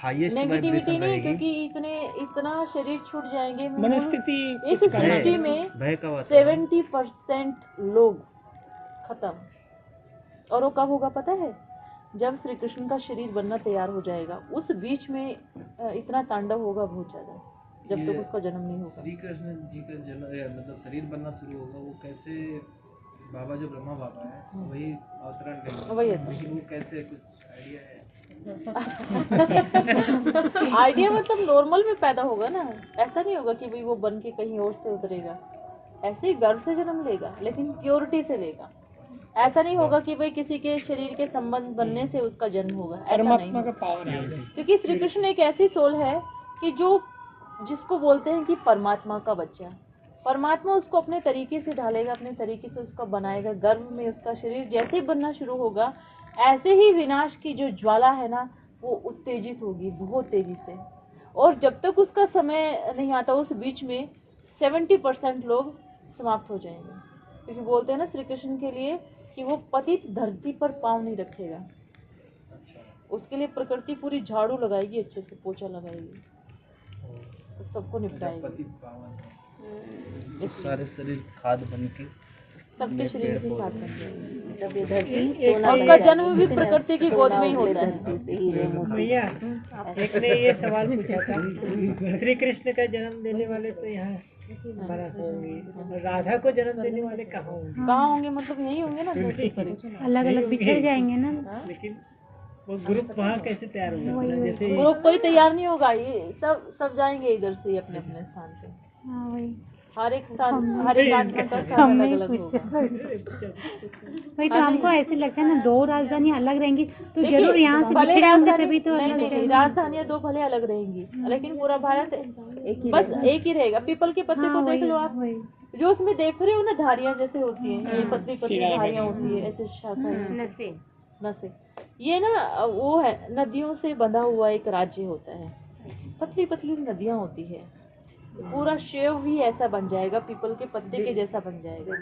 हाईएस्ट नेगेटिविटी नहीं, क्योंकि इतना शरीर छूट जाएंगे। मनस्थिति इस सृष्टि में भय का वातावरण 70% लोग खत्म। और वो कब होगा पता है, जब श्री कृष्ण का शरीर बनना तैयार हो जाएगा, उस बीच में इतना तांडव होगा बहुत ज्यादा, जब तक उसका जन्म नहीं होगा। श्री कृष्ण जी का जन्म मतलब शरीर बनना शुरू होगा, वो कैसे बाबा जो ब्रह्मा बाबा है वही अवतरण करेंगे, वही लेकिन वो कैसे, कुछ आइडिया है? आइडिया मतलब नॉर्मल में पैदा होगा ना, ऐसा नहीं होगा कि भाई वो बन के कहीं और से उतरेगा, ऐसे ही गर्भ से जन्म लेगा, लेकिन प्योरिटी से लेगा। ऐसा नहीं होगा कि भाई किसी के शरीर के संबंध बनने से उसका जन्म होगा, ऐसा नहीं, परमात्मा का पावर है। क्योंकि श्री कृष्ण एक ऐसी सोल है कि जिसको बोलते हैं कि परमात्मा का बच्चा, परमात्मा उसको अपने तरीके से ढालेगा, अपने तरीके से उसको बनाएगा। गर्भ में उसका शरीर जैसे ही बनना शुरू होगा, ऐसे ही विनाश की जो ज्वाला है ना वो उत्तेजित होगी बहुत तेजी से। और जब तक उसका समय नहीं आता, उस बीच में 70% लोग समाप्त हो जाएंगे। क्योंकि बोलते हैं ना श्री कृष्ण के लिए कि वो पतित धरती पर पाँव नहीं रखेगा, उसके लिए प्रकृति पूरी झाड़ू लगाएगी, अच्छे से पोछा लगाएगी, सबको निपटाएगी। सारे शरीर खाद बन के सबके शरीर की खाद बन जाएगी, जब ये धरती उनका जन्म भी प्रकृति की गोद में ही होता है। भैया एक ने ये सवाल पूछा था, श्री कृष्ण का जन्म देने वाले तो यहाँ हमारा होंगे, राधा को जन्म देने वाले कहाँ होंगे? कहाँ होंगे मतलब यही होंगे ना, धरती पर ही। अलग अलग बिछड़ जाएंगे ना। लेकिन वो ग्रुप वहाँ कैसे तैयार होगा? जैसे ग्रुप कोई तैयार नहीं होगा, ये सब जाएंगे इधर से अपने अपने स्थान पे। हाँ वही, हर एक स्थान, हर एक आत्मा का स्थान अलग अलग होगा। वही तो हमको ऐसे लगता है ना, दो राजधानी अलग रहेंगी तो जरूर यहाँ से बिछड़े होंगे तभी तो अलग रहेंगे। राजधानियाँ दो भले अलग रहेंगी, लेकिन पूरा भारत बस एक ही रहेगा। पीपल के पत्ते को देख लो आप, जो उसमें देख रहे हो ना धारियाँ जैसे होती है, ये पतली पतली धारियाँ होती है, ऐसे शाखाएं नसें, ये ना वो है नदियों से बंधा हुआ एक राज्य होता है, पतली पतली नदियाँ होती है। पूरा शिव भी ऐसा बन जाएगा, पीपल के पत्ते के जैसा बन जाएगा,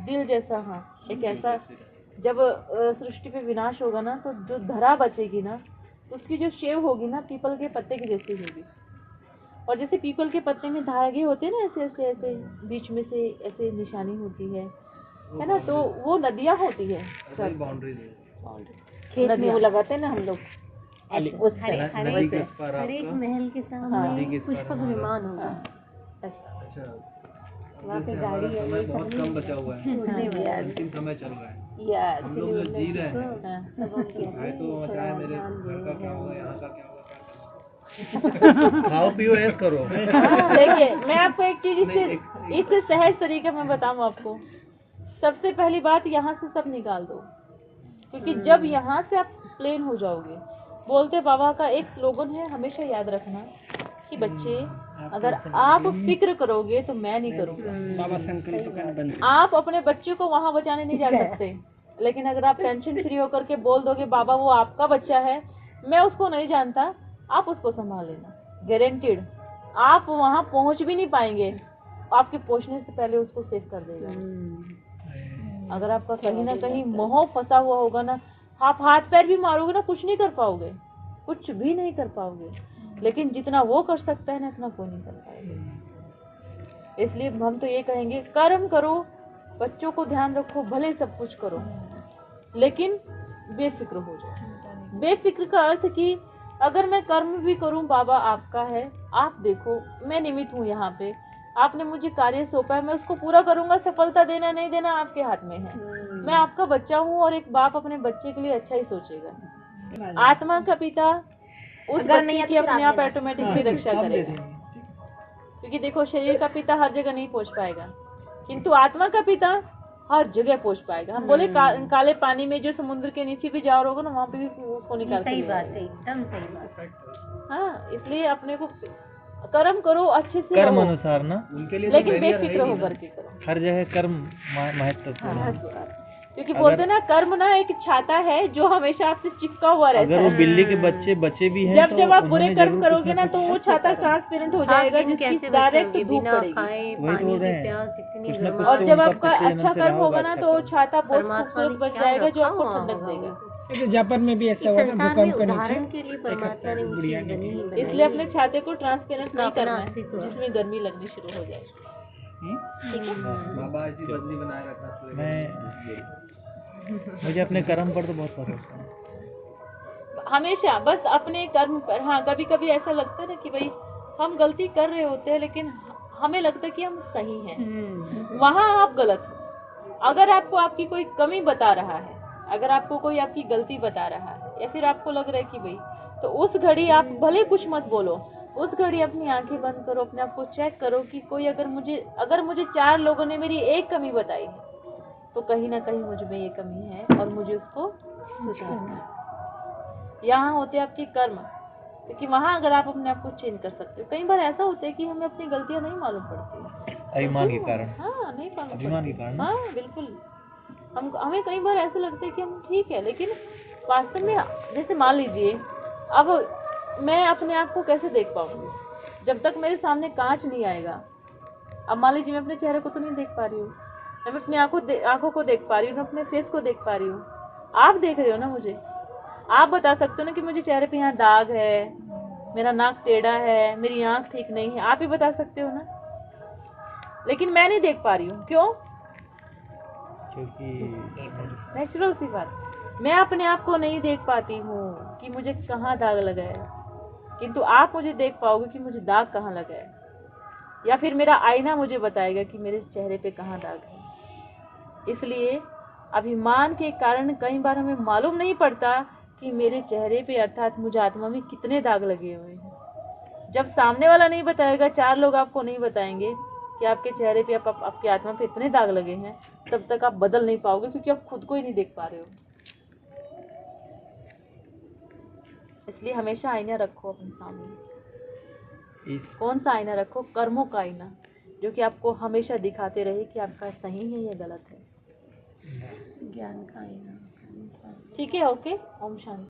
दिल जैसा। हाँ, एक ऐसा जब सृष्टि पे विनाश होगा ना, तो जो धरा बचेगी ना, उसकी जो शेव होगी ना पीपल के पत्ते की जैसी होगी। और जैसे पीपल के पत्ते में धागे होते हैं ना, ऐसे ऐसे ऐसे बीच में से ऐसे निशानी होती है ना, तो वो नदियाँ होती है। बाउंड्री खेत में वो लगाते हैं ना हम लोग, उस नदी के उस पार हर एक आपका महल के सामने नदी के इस पार पुष्पक विमान होगा। अच्छा, वहाँ पे हमारा गाड़ी समय बहुत कम बचा हुआ है, अंतिम समय चल रहा है, हम लोग जो जी रहे हैं भाई, तो मचाए मेरे घर का क्या होगा, यहाँ का क्या होगा, खाओ पियो ऐस करो। देखिए मैं आपको एक चीज इससे सहज तरीके में बताऊं आपको। सबसे पहली बात, यहाँ से सब निकाल दो, क्योंकि जब यहाँ से आप प्लेन हो जाओगे, बोलते बाबा का एक स्लोगन है, हमेशा याद रखना कि बच्चे अगर आप फिक्र करोगे तो मैं नहीं करूँगा। बाबा संकल्प का बंद आप अपने बच्चे को वहाँ बचाने नहीं जा सकते, लेकिन अगर आप टेंशन फ्री होकर के बोल दोगे बाबा वो आपका बच्चा है, मैं उसको नहीं जानता, आप उसको संभाल लेना, गारंटीड आप वहाँ पहुँच भी नहीं पाएंगे, आपके पहुँचने से पहले उसको सेव कर देगा। अगर आपका कहीं ना कहीं मोह फंसा हुआ होगा ना, आप हाथ पैर भी मारोगे ना, कुछ नहीं कर पाओगे, कुछ भी नहीं कर पाओगे, लेकिन जितना वो कर सकता है ना इतना कोई नहीं कर पाएगा। इसलिए हम तो ये कहेंगे कर्म करो, बच्चों को ध्यान रखो, भले सब कुछ करो, लेकिन बेफिक्र हो जाओ। बेफिक्र का अर्थ कि अगर मैं कर्म भी करूं, बाबा आपका है, आप देखो मैं निमित्त हूँ यहाँ पे, आपने मुझे कार्य सौंपा है, मैं उसको पूरा करूंगा, सफलता देना नहीं देना आपके हाथ में है। मैं आपका बच्चा हूँ और एक बाप अपने बच्चे के लिए अच्छा ही सोचेगा। आत्मा का पिता उस बच्चे की अपने आप ऑटोमेटिकली रक्षा करेगा, क्योंकि देखो शरीर का पिता हर जगह नहीं पहुंच पाएगा, किंतु आत्मा का पिता हर जगह पहुंच पाएगा। हम बोले काले पानी में जो समुद्र के नीचे भी जाओ रहोगे ना, वहाँ पे भी उसको निकाल सही के बात है, एकदम सही बात है। हाँ, इसलिए अपने को कर्म करो, अच्छे से कर्म रहो, अनुसार ना, उनके लिए लेकिन बेफिक्र होकर के करो। हर जगह कर्म महत्वपूर्ण है। क्योंकि बोलते ना कर्म ना एक छाता है जो हमेशा आपसे चिपका हुआ रहता अगर वो है। बिल्ली के बच्चे बचे भी हैं जब तो जब आप बुरे उन्होंने कर्म जरूर करोगे कुछ ना ना तो वो कुछ छाता ट्रांसपेरेंट हो जाएगा, जिसकी डायरेक्ट धूप बिना पड़ेगी। खाए वही तो पानी बोल की रहे हैं। प्यास इतनी कुछ ना कुछ और तो जब उनका आपका पिछले जन्म अच्छा से कर्म रहा होगा होगा, ना अच्छा तो वो कर्म। छाता बहुत परमात्मा खूबसूरत ने बन क्या जाएगा जो रखा आपको हुआ ठंडक होगा देगा। उनको। तो जापान में भी ऐसा हुआ ना, संसार में भूकंप के उदाहरण नीचे के लिए परमात्मा ने वो गुड़िया चीज की बनी ही इसलिए बनाई अपने छाते को ट्रांसपेरेंट उसका नहीं अपना करना है, अस्तित्व है। जिसमें गर्मी लगनी शुरू हो जाए। ठीक है, बाबा ऐसी बदली बनाए रखना। मुझे अपने कर्म पर तो बहुत भरोसा है। हमेशा बस अपने कर्म पर। हाँ, कभी कभी ऐसा लगता है ना कि भाई हम गलती कर रहे होते हैं, लेकिन हमें लगता है कि हम सही हैं, वहाँ आप गलत हो। अगर आपको आपकी कोई कमी बता रहा है, अगर आपको कोई आपकी गलती बता रहा है, या फिर आपको लग रहा है कि भाई, तो उस घड़ी आप भले कुछ मत बोलो, उस घड़ी अपनी आंखें बंद करो, अपने आप को चेक करो कि कोई अगर मुझे 4 लोगों ने मेरी एक कमी बताई है, तो कहीं ना कहीं मुझ में ये कमी है और मुझे उसको सुधारना है। यहाँ होते हैं आपके कर्म, क्योंकि वहाँ अगर आप अपने आप को चेंज कर सकते हो। कई बार ऐसा होता है कि हमें अपनी गलतियाँ नहीं मालूम पड़ती, अभिमान के कारण। हाँ नहीं मालूम अभिमान के पड़ती। कारण। हाँ बिल्कुल, हमें कई बार ऐसा लगता है कि हम ठीक है, लेकिन वास्तव में जैसे मान लीजिए अब मैं अपने आप को कैसे देख पाऊंगी जब तक मेरे सामने कांच नहीं आएगा। अब मान लीजिए मैं अपने चेहरे को तो नहीं देख पा रही हूँ, मैं अपनी आंखों को देख पा रही हूँ, मैं अपने फेस को देख पा रही हूँ, आप देख रहे हो ना मुझे, आप बता सकते हो ना कि मुझे चेहरे पे यहाँ दाग है, मेरा नाक टेढ़ा है, मेरी आंख ठीक नहीं है, आप ही बता सकते हो ना, लेकिन मैं नहीं देख पा रही हूँ। क्यों? क्योंकि नेचुरल सी बात, मैं अपने आप को नहीं देख पाती हूँ कि मुझे कहाँ दाग लगा है, किंतु आप मुझे देख पाओगे कि मुझे दाग कहाँ लगा है, या फिर मेरा आईना मुझे बताएगा कि मेरे चेहरे पे कहाँ दाग है। इसलिए अभिमान के कारण कई बार हमें मालूम नहीं पड़ता कि मेरे चेहरे पे अर्थात मुझे आत्मा में कितने दाग लगे हुए हैं। जब सामने वाला नहीं बताएगा, 4 लोग आपको नहीं बताएंगे कि आपके चेहरे पे आपकी आत्मा पे इतने दाग लगे हैं, तब तक आप बदल नहीं पाओगे, क्योंकि आप खुद को ही नहीं देख पा रहे हो। इसलिए हमेशा आईना रखो अपने सामने। कौन सा आईना रखो? कर्मों का आईना, जो कि आपको हमेशा दिखाते रहे कि आपका सही है या गलत है। ज्ञान का आईना। ठीक है, ओके, ओम शांति।